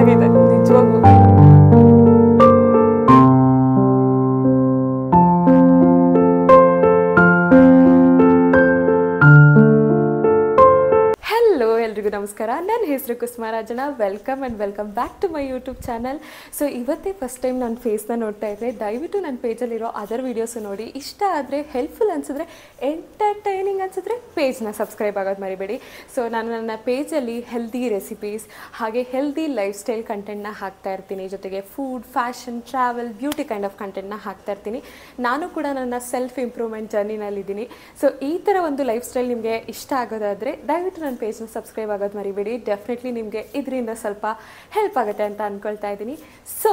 ಸಖತ್ತಾಗಿದೆ ನಿಜವಾಗ್ಲೂ. ಎಲ್ರಿಗೂ ನಮಸ್ಕಾರ. ನನ್ನ ಹೆಸರು ಕುಸುಮಾರಾಜನ. Welcome and welcome back to my YouTube channel. So ಇವತ್ತೇ ಫಸ್ಟ್ ಟೈಮ್ ನನ್ನ ಫೇಸ್ನ ನೋಡ್ತಾ ಇದ್ದರೆ ದಯವಿಟ್ಟು ನನ್ನ ಪೇಜಲ್ಲಿರೋ ಅದರ್ ವೀಡಿಯೋಸು ನೋಡಿ. ಇಷ್ಟ ಆದರೆ ಹೆಲ್ಪ್ಫುಲ್ ಅನಿಸಿದ್ರೆ, ಎಂಟರ್ಟೈನಿಂಗ್ ಅನಿಸಿದ್ರೆ ಪೇಜ್ನ ಸಬ್ಸ್ಕ್ರೈಬ್ ಆಗೋದು ಮರಿಬೇಡಿ. ಸೊ ನಾನು ನನ್ನ ಪೇಜಲ್ಲಿ ಹೆಲ್ದಿ ರೆಸಿಪೀಸ್ ಹಾಗೆ ಹೆಲ್ದಿ ಲೈಫ್ ಸ್ಟೈಲ್ ಕಂಟೆಂಟ್ನ ಹಾಕ್ತಾ ಇರ್ತೀನಿ. ಜೊತೆಗೆ food, fashion, travel, beauty kind of ಕಂಟೆಂಟ್ನ ಹಾಕ್ತಾ ಇರ್ತೀನಿ. ನಾನು ಕೂಡ ನನ್ನ ಸೆಲ್ಫ್ ಇಂಪ್ರೂವ್ಮೆಂಟ್ ಜರ್ನಿನಲ್ಲಿದ್ದೀನಿ. ಸೊ ಈ ಥರ ಒಂದು ಲೈಫ್ ಸ್ಟೈಲ್ ನಿಮಗೆ ಇಷ್ಟ ಆಗೋದಾದರೆ ದಯವಿಟ್ಟು ನನ್ನ ಪೇಜ್ನ ಸಬ್ಸ್ಕ್ರೈಬ್ ಆಗೋದು ಮರಿಬೇಡಿ. ಡೆಫಿನೆಟ್ಲಿ ನಿಮಗೆ ಇದರಿಂದ ಸ್ವಲ್ಪ ಹೆಲ್ಪ್ ಆಗುತ್ತೆ ಅಂತ ಅಂದ್ಕೊಳ್ತಾ ಇದ್ದೀನಿ. ಸೊ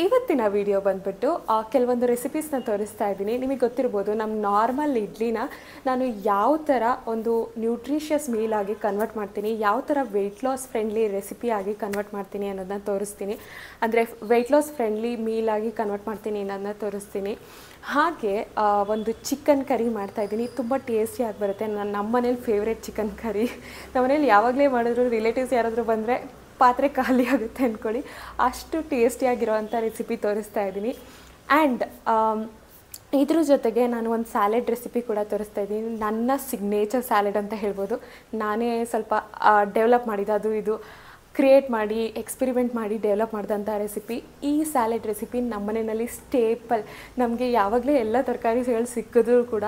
ಇವತ್ತಿನ ವಿಡಿಯೋ ಬಂದುಬಿಟ್ಟು ಕೆಲವೊಂದು ರೆಸಿಪೀಸ್ನ ತೋರಿಸ್ತಾ ಇದ್ದೀನಿ. ನಿಮಗೆ ಗೊತ್ತಿರ್ಬೋದು, ನಮ್ಮ ನಾರ್ಮಲ್ ಇಡ್ಲಿನ ನಾನು ಯಾವ ಥರ ಒಂದು ನ್ಯೂಟ್ರಿಷಿಯಸ್ ಮೀಲ್ ಆಗಿ ಕನ್ವರ್ಟ್ ಮಾಡ್ತೀನಿ, ಯಾವ ಥರ ವೆಯ್ಟ್ ಲಾಸ್ ಫ್ರೆಂಡ್ಲಿ ರೆಸಿಪಿ ಆಗಿ ಕನ್ವರ್ಟ್ ಮಾಡ್ತೀನಿ ಅನ್ನೋದನ್ನ ತೋರಿಸ್ತೀನಿ. ಅಂದರೆ ವೆಯ್ಟ್ ಲಾಸ್ ಫ್ರೆಂಡ್ಲಿ ಮೀಲ್ ಆಗಿ ಕನ್ವರ್ಟ್ ಮಾಡ್ತೀನಿ ಅನ್ನೋದನ್ನ ತೋರಿಸ್ತೀನಿ. ಹಾಗೆ ಒಂದು ಚಿಕನ್ ಕರಿ ಮಾಡ್ತಾಯಿದ್ದೀನಿ. ತುಂಬ ಟೇಸ್ಟಿಯಾಗಿ ಬರುತ್ತೆ. ನಮ್ಮನೇಲಿ ಫೇವ್ರೇಟ್ ಚಿಕನ್ ಕರಿ. ನಮ್ಮನೇಲಿ ಯಾವಾಗಲೇ ಮಾಡಿದ್ರು ರಿಲೇಟಿವ್ಸ್ ಯಾರಾದರೂ ಬಂದರೆ ಪಾತ್ರೆ ಖಾಲಿ ಆಗುತ್ತೆ ಅಂದ್ಕೊಳ್ಳಿ, ಅಷ್ಟು ಟೇಸ್ಟಿಯಾಗಿರೋವಂಥ ರೆಸಿಪಿ ತೋರಿಸ್ತಾ ಇದ್ದೀನಿ. ಆ್ಯಂಡ್ ಇದ್ರ ಜೊತೆಗೆ ನಾನು ಒಂದು ಸ್ಯಾಲೆಡ್ ರೆಸಿಪಿ ಕೂಡ ತೋರಿಸ್ತಾ ಇದ್ದೀನಿ. ನನ್ನ ಸಿಗ್ನೇಚರ್ ಸ್ಯಾಲೆಡ್ ಅಂತ ಹೇಳ್ಬೋದು. ನಾನೇ ಸ್ವಲ್ಪ ಡೆವಲಪ್ ಮಾಡಿದ್ದು, ಅದು ಇದು ಕ್ರಿಯೇಟ್ ಮಾಡಿ ಎಕ್ಸ್ಪೆರಿಮೆಂಟ್ ಮಾಡಿ ಡೆವಲಪ್ ಮಾಡಿದಂಥ ರೆಸಿಪಿ. ಈ ಸ್ಯಾಲೆಡ್ ರೆಸಿಪಿ ನಮ್ಮ ಮನೆಯಲ್ಲಿ ಸ್ಟೇಪಲ್. ನಮಗೆ ಯಾವಾಗಲೇ ಎಲ್ಲ ತರಕಾರಿಗಳು ಸಿಕ್ಕಿದ್ರೂ ಕೂಡ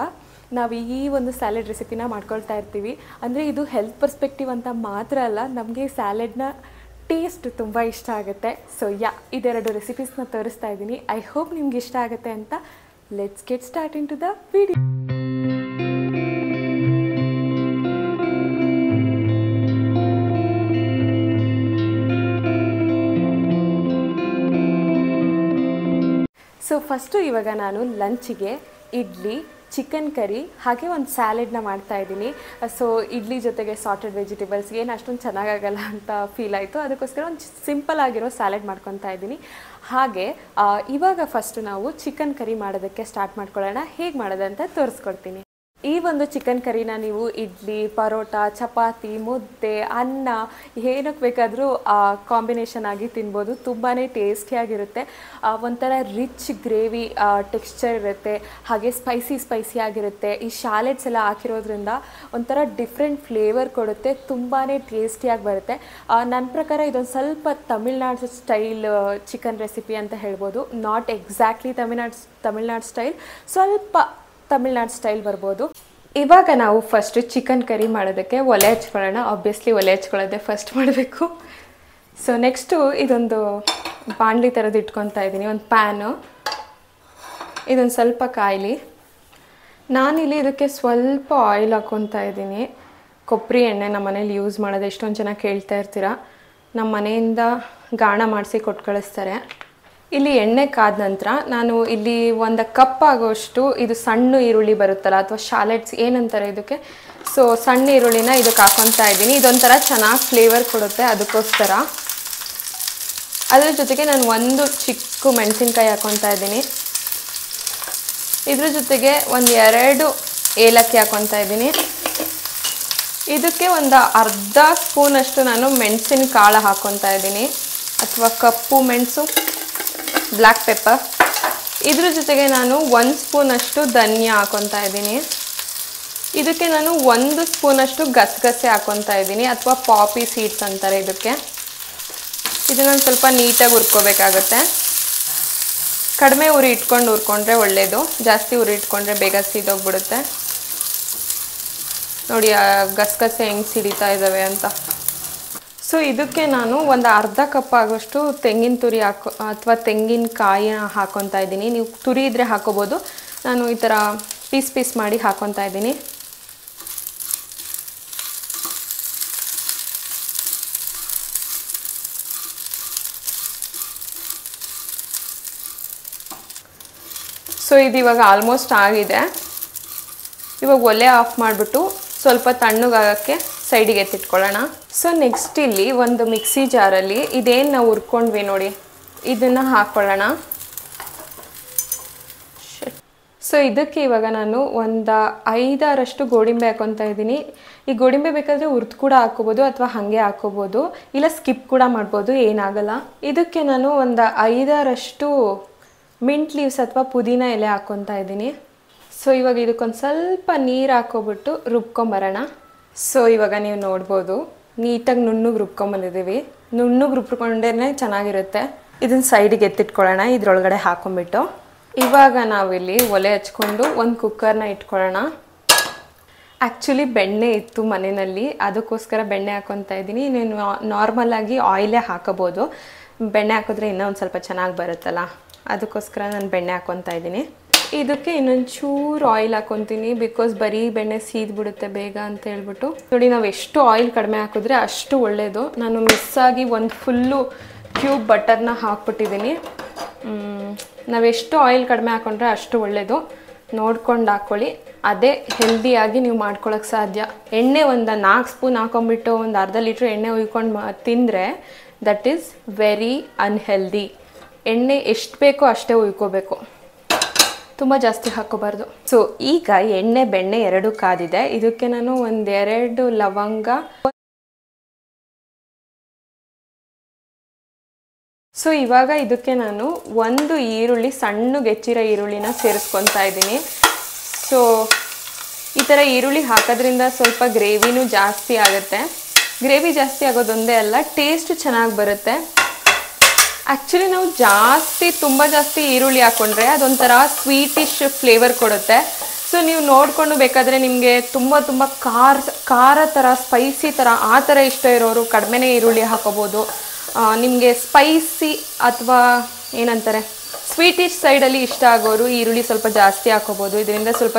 ನಾವು ಈ ಒಂದು ಸ್ಯಾಲೆಡ್ ರೆಸಿಪಿನ ಮಾಡ್ಕೊಳ್ತಾ ಇರ್ತೀವಿ. ಅಂದರೆ ಇದು ಹೆಲ್ತ್ ಪರ್ಸ್ಪೆಕ್ಟಿವ್ ಅಂತ ಮಾತ್ರ ಅಲ್ಲ, ನಮಗೆ ಸ್ಯಾಲೆಡ್ನ ಟೇಸ್ಟ್ ತುಂಬ ಇಷ್ಟ ಆಗುತ್ತೆ. ಸೊ ಇದೆರಡು ರೆಸಿಪೀಸ್ನ ತೋರಿಸ್ತಾ ಇದ್ದೀನಿ. ಐ ಹೋಪ್ ನಿಮ್ಗೆ ಇಷ್ಟ ಆಗುತ್ತೆ ಅಂತ. Let's get start in to the video. So first ಇವಾಗ ನಾನು ಲಂಚಿಗೆ ಇಡ್ಲಿ, ಚಿಕನ್ ಕರಿ ಹಾಗೆ ಒಂದು ಸ್ಯಾಲೆಡ್ನ ಮಾಡ್ತಾಯಿದ್ದೀನಿ. ಸೊ ಇಡ್ಲಿ ಜೊತೆಗೆ ಸಾಟೆಡ್ ವೆಜಿಟೇಬಲ್ಸ್ ಏನು ಅಷ್ಟೊಂದು ಚೆನ್ನಾಗಾಗಲ್ಲ ಅಂತ ಫೀಲ್ ಆಯಿತು. ಅದಕ್ಕೋಸ್ಕರ ಒಂದು ಸಿಂಪಲ್ ಆಗಿರೋ ಸ್ಯಾಲೆಡ್ ಮಾಡ್ಕೊತಾ ಇದ್ದೀನಿ. ಹಾಗೆ ಇವಾಗ ಫಸ್ಟು ನಾವು ಚಿಕನ್ ಕರಿ ಮಾಡೋದಕ್ಕೆ ಸ್ಟಾರ್ಟ್ ಮಾಡ್ಕೊಳ್ಳೋಣ. ಹೇಗೆ ಮಾಡೋದಂತ ತೋರಿಸ್ಕೊಡ್ತೀನಿ. ಈ ಒಂದು ಚಿಕನ್ ಕರಿನ ನೀವು ಇಡ್ಲಿ, ಪರೋಟ, ಚಪಾತಿ, ಮುದ್ದೆ, ಅನ್ನ ಏನಕ್ಕೆ ಬೇಕಾದರೂ ಕಾಂಬಿನೇಷನ್ ಆಗಿ ತಿನ್ಬೋದು. ತುಂಬಾ ಟೇಸ್ಟಿಯಾಗಿರುತ್ತೆ. ಒಂಥರ ರಿಚ್ ಗ್ರೇವಿ ಟೆಕ್ಸ್ಚರ್ ಇರುತ್ತೆ. ಹಾಗೆ ಸ್ಪೈಸಿ ಆಗಿರುತ್ತೆ. ಈ ಶಾಲೆಡ್ಸ್ ಎಲ್ಲ ಹಾಕಿರೋದ್ರಿಂದ ಒಂಥರ ಡಿಫ್ರೆಂಟ್ ಫ್ಲೇವರ್ ಕೊಡುತ್ತೆ. ತುಂಬಾ ಟೇಸ್ಟಿಯಾಗಿ ಬರುತ್ತೆ. ನನ್ನ ಪ್ರಕಾರ ಇದೊಂದು ಸ್ವಲ್ಪ ತಮಿಳ್ನಾಡು ಸ್ಟೈಲ್ ಚಿಕನ್ ರೆಸಿಪಿ ಅಂತ ಹೇಳ್ಬೋದು. ನಾಟ್ ಎಕ್ಸಾಕ್ಟ್ಲಿ ತಮಿಳ್ನಾಡು ಸ್ಟೈಲ್, ಸ್ವಲ್ಪ ತಮಿಳ್ನಾಡು ಸ್ಟೈಲ್ ಬರ್ಬೋದು. ಇವಾಗ ನಾವು ಫಸ್ಟ್ ಚಿಕನ್ ಕರಿ ಮಾಡೋದಕ್ಕೆ ಒಲೆ ಹಚ್ಕೊಳ್ಳೋಣ. ಆಬ್ವಿಯಸ್ಲಿ ಒಲೆ ಹಚ್ಕೊಳ್ಳೋದೇ ಫಸ್ಟ್ ಮಾಡಬೇಕು. ಸೊ ನೆಕ್ಸ್ಟು ಇದೊಂದು ಬಾಣಲಿ ಥರದ್ದು ಇಟ್ಕೊತಾ ಇದ್ದೀನಿ, ಒಂದು ಪ್ಯಾನು. ಇದೊಂದು ಸ್ವಲ್ಪ ಕಾಯಿಲಿ. ನಾನಿಲ್ಲಿ ಇದಕ್ಕೆ ಸ್ವಲ್ಪ ಆಯಿಲ್ ಹಾಕ್ಕೊತಾ ಇದ್ದೀನಿ. ಕೊಬ್ಬರಿ ಎಣ್ಣೆ ನಮ್ಮ ಮನೇಲಿ ಯೂಸ್ ಮಾಡೋದು ಎಷ್ಟೊಂದು ಜನ ಕೇಳ್ತಾ ಇರ್ತೀರ. ನಮ್ಮ ಮನೆಯಿಂದ ಗಾಣ ಮಾಡಿಸಿ ಕೊಟ್ಟು ಕಳಿಸ್ತಾರೆ. ಇಲ್ಲಿ ಎಣ್ಣೆ ಕಾದ ನಂತರ ನಾನು ಇಲ್ಲಿ ಒಂದು ಕಪ್ ಆಗೋಷ್ಟು ಇದು ಸಣ್ಣ ಈರುಳ್ಳಿ ಬರುತ್ತಲ್ಲ, ಅಥವಾ ಶಾಲೆಡ್ಸ್ ಏನಂತಾರೆ ಇದಕ್ಕೆ. ಸೊ ಸಣ್ಣ ಈರುಳ್ಳಿನ ಇದಕ್ಕೆ ಹಾಕೊತಾ ಇದ್ದೀನಿ. ಇದೊಂಥರ ಚೆನ್ನಾಗಿ ಫ್ಲೇವರ್ ಕೊಡುತ್ತೆ, ಅದಕ್ಕೋಸ್ಕರ. ಅದ್ರ ಜೊತೆಗೆ ನಾನು ಒಂದು ಚಿಕ್ಕ ಮೆಣಸಿನ್ಕಾಯಿ ಹಾಕೊತಾ ಇದ್ದೀನಿ. ಇದ್ರ ಜೊತೆಗೆ ಒಂದು 2 ಏಲಕ್ಕಿ ಹಾಕೊತಾ ಇದ್ದೀನಿ. ಇದಕ್ಕೆ ಒಂದು ಅರ್ಧ ಸ್ಪೂನಷ್ಟು ನಾನು ಮೆಣಸಿನ ಕಾಳು ಹಾಕೊತಾ ಇದ್ದೀನಿ, ಅಥವಾ ಕಪ್ಪು ಮೆಣಸು, ಬ್ಲ್ಯಾಕ್ ಪೆಪ್ಪರ್. ಇದ್ರ ಜೊತೆಗೆ ನಾನು 1 ಸ್ಪೂನಷ್ಟು ಧನಿಯಾ ಹಾಕೊತಾ ಇದ್ದೀನಿ. ಇದಕ್ಕೆ ನಾನು 1 ಸ್ಪೂನಷ್ಟು ಗಸಗಸೆ ಹಾಕೊತಾ ಇದ್ದೀನಿ, ಅಥವಾ ಪಾಪಿ ಸೀಡ್ಸ್ ಅಂತಾರೆ ಇದಕ್ಕೆ. ಇದನ್ನು ಸ್ವಲ್ಪ ನೀಟಾಗಿ ಹುರ್ಕೋಬೇಕಾಗತ್ತೆ. ಕಡಿಮೆ ಉರಿ ಇಟ್ಕೊಂಡು ಹುರ್ಕೊಂಡ್ರೆ ಒಳ್ಳೆಯದು. ಜಾಸ್ತಿ ಉರಿ ಇಟ್ಕೊಂಡ್ರೆ ಬೇಗ ಸೀದೋಗ್ಬಿಡುತ್ತೆ. ನೋಡಿ ಗಸಗಸೆ ಹೆಂಗೆ ಸಿಡಿತಾ ಇದ್ದಾವೆ ಅಂತ. ಸೊ ಇದಕ್ಕೆ ನಾನು ಒಂದು ಅರ್ಧ ಕಪ್ ಆಗೋಷ್ಟು ತೆಂಗಿನ ತುರಿ ಅಥವಾ ತೆಂಗಿನಕಾಯಿ ಹಾಕೊತಾ ಇದ್ದೀನಿ. ನೀವು ತುರಿ ಇದ್ದರೆ ಹಾಕೋಬೋದು. ನಾನು ಈ ಥರ ಪೀಸ್ ಮಾಡಿ ಹಾಕೊತಾ ಇದ್ದೀನಿ. ಸೊ ಇದು ಇವಾಗ ಆಲ್ಮೋಸ್ಟ್ ಆಗಿದೆ. ಇವಾಗ ಒಲೆ ಆಫ್ ಮಾಡಿಬಿಟ್ಟು ಸ್ವಲ್ಪ ತಣ್ಣಗಾಗಕ್ಕೆ ಸೈಡಿಗೆ ಎತ್ತಿಟ್ಕೊಳ್ಳೋಣ. ಸೊ ನೆಕ್ಸ್ಟ್ ಇಲ್ಲಿ ಒಂದು ಮಿಕ್ಸಿ ಜಾರಲ್ಲಿ ಇದೇನು ನಾವು ಹುರ್ಕೊಂಡ್ವಿ ನೋಡಿ, ಇದನ್ನು ಹಾಕ್ಕೊಳ್ಳೋಣ. ಸೊ ಇದಕ್ಕೆ ಇವಾಗ ನಾನು ಒಂದು 5-6 ಗೋಡಂಬಿ ಹಾಕೊತಾ ಇದ್ದೀನಿ. ಈ ಗೋಡಂಬಿ ಬೇಕಾದರೆ ಹುರಿದು ಕೂಡ ಹಾಕೋಬೋದು ಅಥವಾ ಹಾಗೆ ಹಾಕೋಬೋದು, ಇಲ್ಲ ಸ್ಕಿಪ್ ಕೂಡ ಮಾಡ್ಬೋದು, ಏನಾಗಲ್ಲ. ಇದಕ್ಕೆ ನಾನು ಒಂದು 5-6 ಮಿಂಟ್ ಲೀವ್ಸ್ ಅಥವಾ ಪುದೀನ ಎಲೆ ಹಾಕ್ಕೊತಾ ಇದ್ದೀನಿ. ಸೊ ಇವಾಗ ಇದಕ್ಕೊಂದು ಸ್ವಲ್ಪ ನೀರು ಹಾಕೋಬಿಟ್ಟು ರುಬ್ಕೊಂಬರೋಣ. ಸೊ ಇವಾಗ ನೀವು ನೋಡ್ಬೋದು ನೀಟಾಗಿ ನುಣ್ಣಗೆ ರುಬ್ಕೊಂಬಂದಿದ್ದೀವಿ. ನುಣ್ಣಗೆ ರುಬ್ಕೊಂಡ್ರೇ ಚೆನ್ನಾಗಿರುತ್ತೆ. ಇದನ್ನು ಸೈಡಿಗೆ ಎತ್ತಿಟ್ಕೊಳ್ಳೋಣ, ಇದ್ರೊಳಗಡೆ ಹಾಕೊಂಡ್ಬಿಟ್ಟು. ಇವಾಗ ನಾವಿಲ್ಲಿ ಒಲೆ ಹಚ್ಕೊಂಡು ಒಂದು ಕುಕ್ಕರ್ನ ಇಟ್ಕೊಳ್ಳೋಣ. ಆ್ಯಕ್ಚುಲಿ ಬೆಣ್ಣೆ ಇತ್ತು ಮನೆಯಲ್ಲಿ, ಅದಕ್ಕೋಸ್ಕರ ಬೆಣ್ಣೆ ಹಾಕ್ಕೊತಾ ಇದ್ದೀನಿ. ನೀವು ನಾರ್ಮಲಾಗಿ ಆಯಿಲೇ ಹಾಕೋಬೋದು, ಬೆಣ್ಣೆ ಹಾಕಿದ್ರೆ ಇನ್ನೂ ಒಂದು ಸ್ವಲ್ಪ ಚೆನ್ನಾಗಿ ಬರುತ್ತಲ್ಲ, ಅದಕ್ಕೋಸ್ಕರ ನಾನು ಬೆಣ್ಣೆ ಹಾಕ್ಕೊತಾ ಇದ್ದೀನಿ. ಇದಕ್ಕೆ ಇನ್ನೊಂದು ಚೂರು ಆಯಿಲ್ ಹಾಕ್ಕೊತೀನಿ, ಬಿಕಾಸ್ ಬರೀ ಬೆಣ್ಣೆ ಸೀದ್ಬಿಡುತ್ತೆ ಬೇಗ ಅಂತ ಹೇಳ್ಬಿಟ್ಟು. ನೋಡಿ, ನಾವು ಎಷ್ಟು ಆಯಿಲ್ ಕಡಿಮೆ ಹಾಕಿದ್ರೆ ಅಷ್ಟು ಒಳ್ಳೆಯದು. ನಾನು ಮಿಸ್ಸಾಗಿ ಒಂದು ಫುಲ್ಲು ಕ್ಯೂಬ್ ಬಟರ್ನ ಹಾಕ್ಬಿಟ್ಟಿದ್ದೀನಿ. ನಾವೆಷ್ಟು ಆಯಿಲ್ ಕಡಿಮೆ ಹಾಕ್ಕೊಂಡ್ರೆ ಅಷ್ಟು ಒಳ್ಳೆಯದು. ನೋಡ್ಕೊಂಡು ಹಾಕ್ಕೊಳ್ಳಿ, ಅದೇ ಹೆಲ್ದಿಯಾಗಿ ನೀವು ಮಾಡ್ಕೊಳಕ್ಕೆ ಸಾಧ್ಯ. ಎಣ್ಣೆ ಒಂದು 4 ಸ್ಪೂನ್ ಹಾಕೊಂಡ್ಬಿಟ್ಟು ಒಂದು ಅರ್ಧ ಲೀಟ್ರ್ ಎಣ್ಣೆ ಉಯ್ಕೊಂಡು ತಿಂದರೆ ದಟ್ ಈಸ್ ವೆರಿ ಅನ್ಹೆಲ್ದಿ. ಎಣ್ಣೆ ಎಷ್ಟು ಬೇಕೋ ಅಷ್ಟೇ ಉಯ್ಕೋಬೇಕು, ತುಂಬ ಜಾಸ್ತಿ ಹಾಕೋಬಾರ್ದು. ಸೊ ಈಗ ಎಣ್ಣೆ ಬೆಣ್ಣೆ ಎರಡೂ ಕಾದಿದೆ. ಇದಕ್ಕೆ ನಾನು 1-2 ಲವಂಗ, ಸೊ ಇವಾಗ ಇದಕ್ಕೆ ನಾನು 1 ಈರುಳ್ಳಿ, ಸಣ್ಣಗೆ ಹೆಚ್ಚಿರೋ ಈರುಳ್ಳಿನ ಸೇರಿಸ್ಕೊತಾ ಇದ್ದೀನಿ. ಸೊ ಈ ಥರ ಈರುಳ್ಳಿ ಹಾಕೋದ್ರಿಂದ ಸ್ವಲ್ಪ ಗ್ರೇವಿನೂ ಜಾಸ್ತಿ ಆಗುತ್ತೆ. ಗ್ರೇವಿ ಜಾಸ್ತಿ ಆಗೋದೊಂದೇ ಅಲ್ಲ, ಟೇಸ್ಟ್ ಚೆನ್ನಾಗಿ ಬರುತ್ತೆ. ಆ್ಯಕ್ಚುಲಿ ನಾವು ತುಂಬ ಜಾಸ್ತಿ ಈರುಳ್ಳಿ ಹಾಕ್ಕೊಂಡ್ರೆ ಅದೊಂಥರ ಸ್ವೀಟಿಶ್ ಫ್ಲೇವರ್ ಕೊಡುತ್ತೆ. ಸೊ ನೀವು ನೋಡಿಕೊಂಡು ಬೇಕಾದರೆ ನಿಮಗೆ ತುಂಬ ಖಾರ ಥರ, ಸ್ಪೈಸಿ ಥರ ಆ ಥರ ಇಷ್ಟ ಇರೋರು ಕಡಿಮೆನೇ ಈರುಳ್ಳಿ ಹಾಕೋಬೋದು. ನಿಮಗೆ ಸ್ಪೈಸಿ ಅಥವಾ ಏನಂತಾರೆ ಸ್ವೀಟಿಶ್ ಸೈಡಲ್ಲಿ ಇಷ್ಟ ಆಗೋರು ಈರುಳ್ಳಿ ಸ್ವಲ್ಪ ಜಾಸ್ತಿ ಹಾಕೋಬೋದು. ಇದರಿಂದ ಸ್ವಲ್ಪ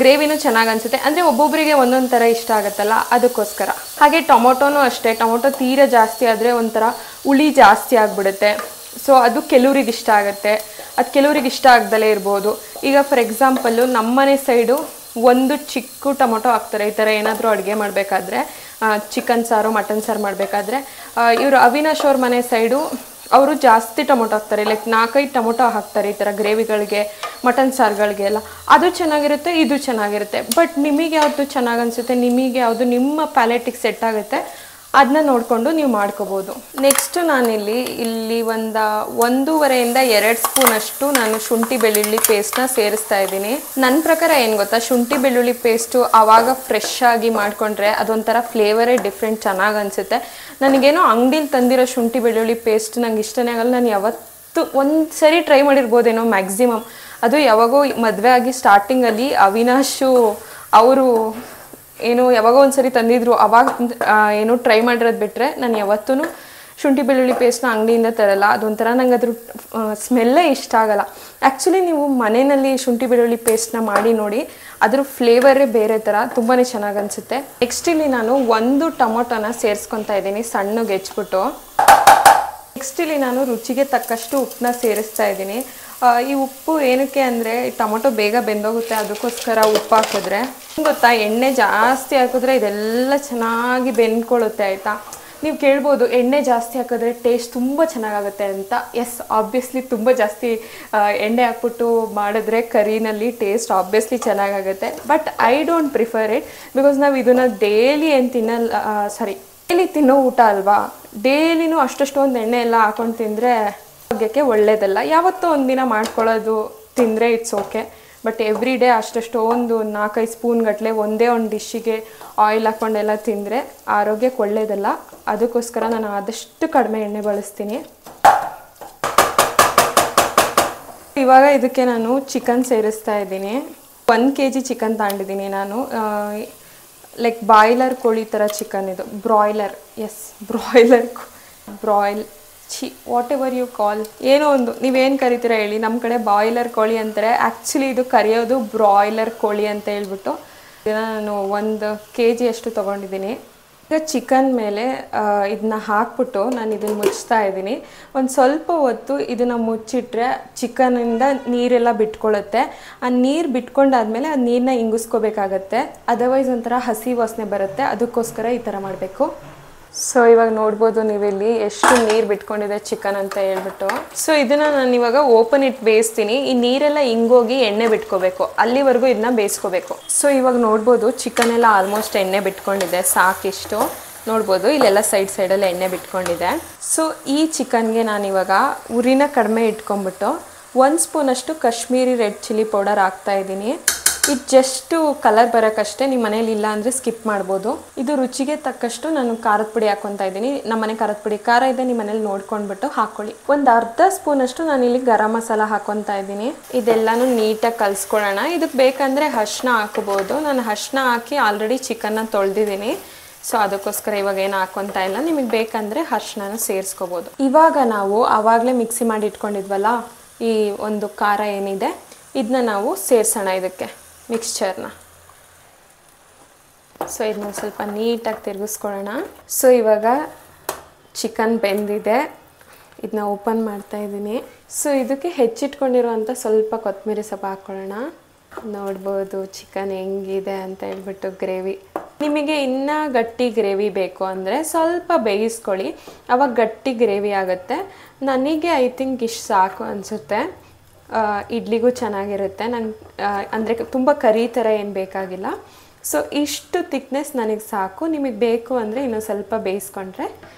ಗ್ರೇವಿನೂ ಚೆನ್ನಾಗಿ ಅನಿಸುತ್ತೆ. ಅಂದರೆ ಒಬ್ಬೊಬ್ಬರಿಗೆ ಒಂದೊಂದು ಥರ ಇಷ್ಟ ಆಗುತ್ತಲ್ಲ, ಅದಕ್ಕೋಸ್ಕರ. ಹಾಗೆ ಟೊಮೊಟೊನೂ ಅಷ್ಟೇ, ಟೊಮೊಟೊ ತೀರ ಜಾಸ್ತಿ ಆದರೆ ಒಂಥರ ಹುಳಿ ಜಾಸ್ತಿ ಆಗಿಬಿಡುತ್ತೆ. ಸೊ ಅದು ಕೆಲವ್ರಿಗೆ ಇಷ್ಟ ಆಗುತ್ತೆ, ಅದು ಕೆಲವ್ರಿಗೆ ಇಷ್ಟ ಆಗ್ದಲೇ ಇರ್ಬೋದು. ಈಗ ಫಾರ್ ಎಕ್ಸಾಂಪಲ್ಲು ನಮ್ಮನೆ ಸೈಡು ಒಂದು ಚಿಕ್ಕ ಟೊಮೊಟೊ ಹಾಕ್ತಾರೆ ಈ ಥರ ಏನಾದರೂ ಅಡುಗೆ ಮಾಡಬೇಕಾದ್ರೆ, ಚಿಕನ್ ಸಾರು ಮಟನ್ ಸಾರು ಮಾಡಬೇಕಾದ್ರೆ. ಇವರು ಅವಿನಾಶ್ ಅವ್ರ ಮನೆ ಸೈಡು ಅವರು ಜಾಸ್ತಿ ಟೊಮೊಟೊ ಹಾಕ್ತಾರೆ, ಲೈಕ್ 4-5 ಟೊಮೊಟೊ ಹಾಕ್ತಾರೆ ಈ ಥರ ಗ್ರೇವಿಗಳಿಗೆ, ಮಟನ್ ಸಾರುಗಳಿಗೆ ಎಲ್ಲ. ಅದು ಚೆನ್ನಾಗಿರುತ್ತೆ, ಇದು ಚೆನ್ನಾಗಿರುತ್ತೆ. ಬಟ್ ನಿಮಗೆ ಯಾವುದು ಚೆನ್ನಾಗಿ ಅನಿಸುತ್ತೆ, ನಿಮಗೆ ಯಾವುದು ನಿಮ್ಮ ಪ್ಯಾಲೆಟಿಗೆ ಸೆಟ್ ಆಗುತ್ತೆ ಅದನ್ನ ನೋಡಿಕೊಂಡು ನೀವು ಮಾಡ್ಕೋಬೋದು. ನೆಕ್ಸ್ಟು ನಾನಿಲ್ಲಿ 1.5-2 ಸ್ಪೂನಷ್ಟು ನಾನು ಶುಂಠಿ ಬೆಳ್ಳುಳ್ಳಿ ಪೇಸ್ಟ್ನ ಸೇರಿಸ್ತಾ ಇದ್ದೀನಿ. ನನ್ನ ಪ್ರಕಾರ ಏನು ಗೊತ್ತಾ, ಶುಂಠಿ ಬೆಳ್ಳುಳ್ಳಿ ಪೇಸ್ಟು ಆವಾಗ ಫ್ರೆಶ್ ಆಗಿ ಮಾಡಿಕೊಂಡ್ರೆ ಅದೊಂಥರ ಫ್ಲೇವರೇ ಡಿಫ್ರೆಂಟ್, ಚೆನ್ನಾಗಿ ಅನಿಸುತ್ತೆ. ನನಗೇನೋ ಅಂಗಡಿಲಿ ತಂದಿರೋ ಶುಂಠಿ ಬೆಳ್ಳುಳ್ಳಿ ಪೇಸ್ಟ್ ನಂಗೆ ಇಷ್ಟನೇ ಆಗಲ್ಲ. ನಾನು ಯಾವತ್ತು ಒಂದು ಸರಿ ಟ್ರೈ ಮಾಡಿರ್ಬೋದೇನೋ ಮ್ಯಾಕ್ಸಿಮಮ್. ಅದು ಯಾವಾಗೋ ಮದುವೆ ಆಗಿ ಸ್ಟಾರ್ಟಿಂಗಲ್ಲಿ ಅವಿನಾಶು ಅವರು ಯಾವಾಗೋ ಒಂದು ಸರಿ ತಂದಿದ್ರು, ಅವಾಗ ಏನೋ ಟ್ರೈ ಮಾಡಿರೋದು ಬಿಟ್ಟರೆ ನಾನು ಯಾವತ್ತೂ ಶುಂಠಿ ಬೆಳ್ಳುಳ್ಳಿ ಪೇಸ್ಟ್ನ ಅಂಗಡಿಯಿಂದ ತರಲ್ಲ. ಅದೊಂಥರ ನಂಗೆ ಅದ್ರ ಸ್ಮೆಲ್ಲೇ ಇಷ್ಟ ಆಗಲ್ಲ. ಆ್ಯಕ್ಚುಲಿ ನೀವು ಮನೆಯಲ್ಲಿ ಶುಂಠಿ ಬೆಳ್ಳುಳ್ಳಿ ಪೇಸ್ಟ್ನ ಮಾಡಿ ನೋಡಿ, ಅದ್ರ ಫ್ಲೇವರೇ ಬೇರೆ ಥರ, ತುಂಬಾ ಚೆನ್ನಾಗಿ ಅನಿಸುತ್ತೆ. ನೆಕ್ಸ್ಟ್ ಇಲ್ಲಿ ನಾನು 1 ಟೊಮೊಟೊನ ಸೇರಿಸ್ಕೊತಾ ಇದ್ದೀನಿ ಸಣ್ಣಗೆ ಹೆಚ್ಚಿಬಿಟ್ಟು. ನೆಕ್ಸ್ಟ್ ಇಲ್ಲಿ ನಾನು ರುಚಿಗೆ ತಕ್ಕಷ್ಟು ಉಪ್ಪನ್ನ ಸೇರಿಸ್ತಾ ಇದ್ದೀನಿ. ಈ ಉಪ್ಪು ಏನಕ್ಕೆ ಅಂದರೆ ಟೊಮೊಟೊ ಬೇಗ ಬೆಂದೋಗುತ್ತೆ, ಅದಕ್ಕೋಸ್ಕರ ಉಪ್ಪು ಹಾಕಿದ್ರೆ. ಗೊತ್ತಾ, ಎಣ್ಣೆ ಜಾಸ್ತಿ ಹಾಕಿದ್ರೆ ಇದೆಲ್ಲ ಚೆನ್ನಾಗಿ ಬೆಂದ್ಕೊಳ್ಳುತ್ತೆ, ಆಯಿತಾ. ನೀವು ಕೇಳ್ಬೋದು ಎಣ್ಣೆ ಜಾಸ್ತಿ ಹಾಕಿದ್ರೆ ಟೇಸ್ಟ್ ತುಂಬ ಚೆನ್ನಾಗಾಗುತ್ತೆ ಅಂತ. ಎಸ್, ಆಬ್ವಿಯಸ್ಲಿ ತುಂಬ ಜಾಸ್ತಿ ಎಣ್ಣೆ ಹಾಕ್ಬಿಟ್ಟು ಮಾಡಿದ್ರೆ ಕರಿನಲ್ಲಿ ಟೇಸ್ಟ್ ಆಬ್ವಿಯಸ್ಲಿ ಚೆನ್ನಾಗಾಗುತ್ತೆ. But I don't prefer it, because ನಾವು ಇದನ್ನು ಡೈಲಿ ಏನು ಡೈಲಿ ತಿನ್ನೋ ಊಟ ಅಲ್ವಾ. ಡೈಲಿನೂ ಅಷ್ಟೊಂದು ಎಣ್ಣೆ ಎಲ್ಲ ಹಾಕೊಂಡು ತಿಂದರೆ ಆರೋಗ್ಯಕ್ಕೆ ಒಳ್ಳೇದಲ್ಲ. ಯಾವತ್ತೋ ಒಂದಿನ ಮಾಡ್ಕೊಳ್ಳೋದು ತಿಂದರೆ it's okay. But every day ಅಷ್ಟೊಂದು 4-5 ಸ್ಪೂನ್ ಗಟ್ಟಲೆ ಒಂದೇ ಒಂದು ಡಿಶ್ಶಿಗೆ ಆಯಿಲ್ ಹಾಕ್ಕೊಂಡೆಲ್ಲ ತಿಂದರೆ ಆರೋಗ್ಯಕ್ಕೆ ಒಳ್ಳೇದಲ್ಲ. ಅದಕ್ಕೋಸ್ಕರ ನಾನು ಆದಷ್ಟು ಕಡಿಮೆ ಎಣ್ಣೆ ಬಳಸ್ತೀನಿ. ಇವಾಗ ಇದಕ್ಕೆ ನಾನು ಚಿಕನ್ ಸೇರಿಸ್ತಾ ಇದ್ದೀನಿ. 1 kg ಚಿಕನ್ ತಗೊಂಡಿದ್ದೀನಿ ನಾನು. ಲೈಕ್ ಬಾಯ್ಲರ್ ಕೋಳಿ ಥರ ಚಿಕನ್ ಇದು, broiler. Yes, broil whatever you call, ಏನೋ ಒಂದು ನೀವೇನು ಕರಿತೀರ ಹೇಳಿ. ನಮ್ಮ ಕಡೆ ಬಾಯ್ಲರ್ ಕೋಳಿ ಅಂತಾರೆ, ಆ್ಯಕ್ಚುಲಿ ಇದು ಕರೆಯೋದು ಬ್ರಾಯ್ಲರ್ ಕೋಳಿ ಅಂತ ಹೇಳ್ಬಿಟ್ಟು. ಇದನ್ನು ನಾನು 1 kg ಅಷ್ಟು ತೊಗೊಂಡಿದ್ದೀನಿ. ಈಗ ಚಿಕನ್ ಮೇಲೆ ಇದನ್ನ ಹಾಕ್ಬಿಟ್ಟು ನಾನು ಇದನ್ನು ಮುಚ್ತಾ ಇದ್ದೀನಿ. ಒಂದು ಸ್ವಲ್ಪ ಹೊತ್ತು ಇದನ್ನು ಮುಚ್ಚಿಟ್ರೆ ಚಿಕನಿಂದ ನೀರೆಲ್ಲ ಬಿಟ್ಕೊಳ್ಳುತ್ತೆ. ಆ ನೀರು ಬಿಟ್ಕೊಂಡಾದ್ಮೇಲೆ ಆ ನೀರನ್ನ ಇಂಗಿಸ್ಕೋಬೇಕಾಗತ್ತೆ, ಅದರ್ವೈಸ್ ಒಂಥರ ಹಸಿ ವಾಸನೆ ಬರುತ್ತೆ. ಅದಕ್ಕೋಸ್ಕರ ಈ ಥರ ಮಾಡಬೇಕು. ಸೊ ಇವಾಗ ನೋಡ್ಬೋದು ನೀವಿಲ್ಲಿ ಎಷ್ಟು ನೀರು ಬಿಟ್ಕೊಂಡಿದೆ ಚಿಕನ್ ಅಂತ ಹೇಳ್ಬಿಟ್ಟು. ಸೊ ಇದನ್ನ ನಾನು ಇವಾಗ ಓಪನ್ ಇಟ್ ಬೇಯಿಸ್ತೀನಿ. ಈ ನೀರೆಲ್ಲ ಹಿಂಗೋಗಿ ಎಣ್ಣೆ ಬಿಟ್ಕೋಬೇಕು, ಅಲ್ಲಿವರೆಗೂ ಇದನ್ನ ಬೇಯಿಸ್ಕೋಬೇಕು. ಸೊ ಇವಾಗ ನೋಡ್ಬೋದು ಚಿಕನ್ ಎಲ್ಲ ಆಲ್ಮೋಸ್ಟ್ ಎಣ್ಣೆ ಬಿಟ್ಕೊಂಡಿದೆ, ಸಾಕಿಷ್ಟು ನೋಡ್ಬೋದು. ಇಲ್ಲೆಲ್ಲ ಸೈಡಲ್ಲಿ ಎಣ್ಣೆ ಬಿಟ್ಕೊಂಡಿದೆ. ಸೊ ಈ ಚಿಕನ್ಗೆ ನಾನಿವಾಗ ಉರಿನ ಕಡಿಮೆ ಇಟ್ಕೊಂಡ್ಬಿಟ್ಟು 1 ಸ್ಪೂನಷ್ಟು ಕಾಶ್ಮೀರಿ ರೆಡ್ ಚಿಲ್ಲಿ ಪೌಡರ್ ಹಾಕ್ತಾ ಇದ್ದೀನಿ. ಇದು ಜಸ್ಟು ಕಲರ್ ಬರೋಕ್ಕಷ್ಟೇ, ನಿಮ್ಮ ಮನೇಲಿ ಇಲ್ಲ ಅಂದರೆ ಸ್ಕಿಪ್ ಮಾಡ್ಬೋದು. ಇದು ರುಚಿಗೆ ತಕ್ಕಷ್ಟು ನಾನು ಖಾರದ ಪುಡಿ ಹಾಕ್ಕೊತಾ ಇದ್ದೀನಿ. ನಮ್ಮ ಮನೆ ಖಾರದ ಪುಡಿ ಖಾರ ಇದೆ, ನಿಮ್ಮ ಮನೇಲಿ ನೋಡ್ಕೊಂಡ್ಬಿಟ್ಟು ಹಾಕ್ಕೊಳ್ಳಿ. ಒಂದು ಅರ್ಧ ಸ್ಪೂನಷ್ಟು ನಾನಿಲ್ಲಿ ಗರಂ ಮಸಾಲ ಹಾಕ್ಕೊತಾ ಇದ್ದೀನಿ. ಇದೆಲ್ಲನೂ ನೀಟಾಗಿ ಕಲಿಸ್ಕೊಳ್ಳೋಣ. ಇದಕ್ಕೆ ಬೇಕಂದರೆ ಅರಿಶಿನ ಹಾಕೋಬೋದು. ನಾನು ಅರಿಶಿನ ಹಾಕಿ ಆಲ್ರೆಡಿ ಚಿಕನ್ನ ತೊಳೆದಿದ್ದೀನಿ. ಸೊ ಅದಕ್ಕೋಸ್ಕರ ಇವಾಗ ಏನು ಹಾಕ್ಕೊತಾ ಇಲ್ಲ. ನಿಮಗೆ ಬೇಕಂದರೆ ಅರಿಶಿನ ಸೇರಿಸ್ಕೋಬೋದು. ಇವಾಗ ನಾವು ಆವಾಗಲೇ ಮಿಕ್ಸಿ ಮಾಡಿ ಇಟ್ಕೊಂಡಿದ್ವಲ್ಲ ಈ ಒಂದು ಖಾರ ಏನಿದೆ, ಇದನ್ನ ನಾವು ಸೇರಿಸೋಣ ಇದಕ್ಕೆ ಮಿಕ್ಸ್ಚರ್ನ. ಸೊ ಇದನ್ನ ಸ್ವಲ್ಪ ನೀಟಾಗಿ ತಿರುಗಿಸ್ಕೊಳ್ಳೋಣ. ಸೊ ಇವಾಗ ಚಿಕನ್ ಬೆಂದಿದೆ, ಇದನ್ನ ಓಪನ್ ಮಾಡ್ತಾ ಇದ್ದೀನಿ. ಸೊ ಇದಕ್ಕೆ ಹೆಚ್ಚಿಟ್ಕೊಂಡಿರುವಂಥ ಸ್ವಲ್ಪ ಕೊತ್ತಂಬರಿ ಸೊಪ್ಪು ಹಾಕ್ಕೊಳ್ಳೋಣ. ನೋಡ್ಬೋದು ಚಿಕನ್ ಹೆಂಗಿದೆ ಅಂತ ಹೇಳ್ಬಿಟ್ಟು ಗ್ರೇವಿ. ನಿಮಗೆ ಇನ್ನೂ ಗಟ್ಟಿ ಗ್ರೇವಿ ಬೇಕು ಅಂದರೆ ಸ್ವಲ್ಪ ಬೇಯಿಸ್ಕೊಳ್ಳಿ, ಆವಾಗ ಗಟ್ಟಿ ಗ್ರೇವಿ ಆಗುತ್ತೆ. ನನಗೆ ಐ ಥಿಂಕ್ ಇಷ್ಟು ಸಾಕು ಅನಿಸುತ್ತೆ. ಇಡ್ಲಿಗೂ ಚೆನ್ನಾಗಿರುತ್ತೆ. ನಂಗೆ ಅಂದರೆ ತುಂಬ ಕರಿ ಥರ ಏನು ಬೇಕಾಗಿಲ್ಲ. ಸೊ ಇಷ್ಟು ತಿಕ್ನೆಸ್ ನನಗೆ ಸಾಕು. ನಿಮಗೆ ಬೇಕು ಅಂದರೆ ಇನ್ನೂ ಸ್ವಲ್ಪ ಬೇಯಿಸ್ಕೊಂಡ್ರೆ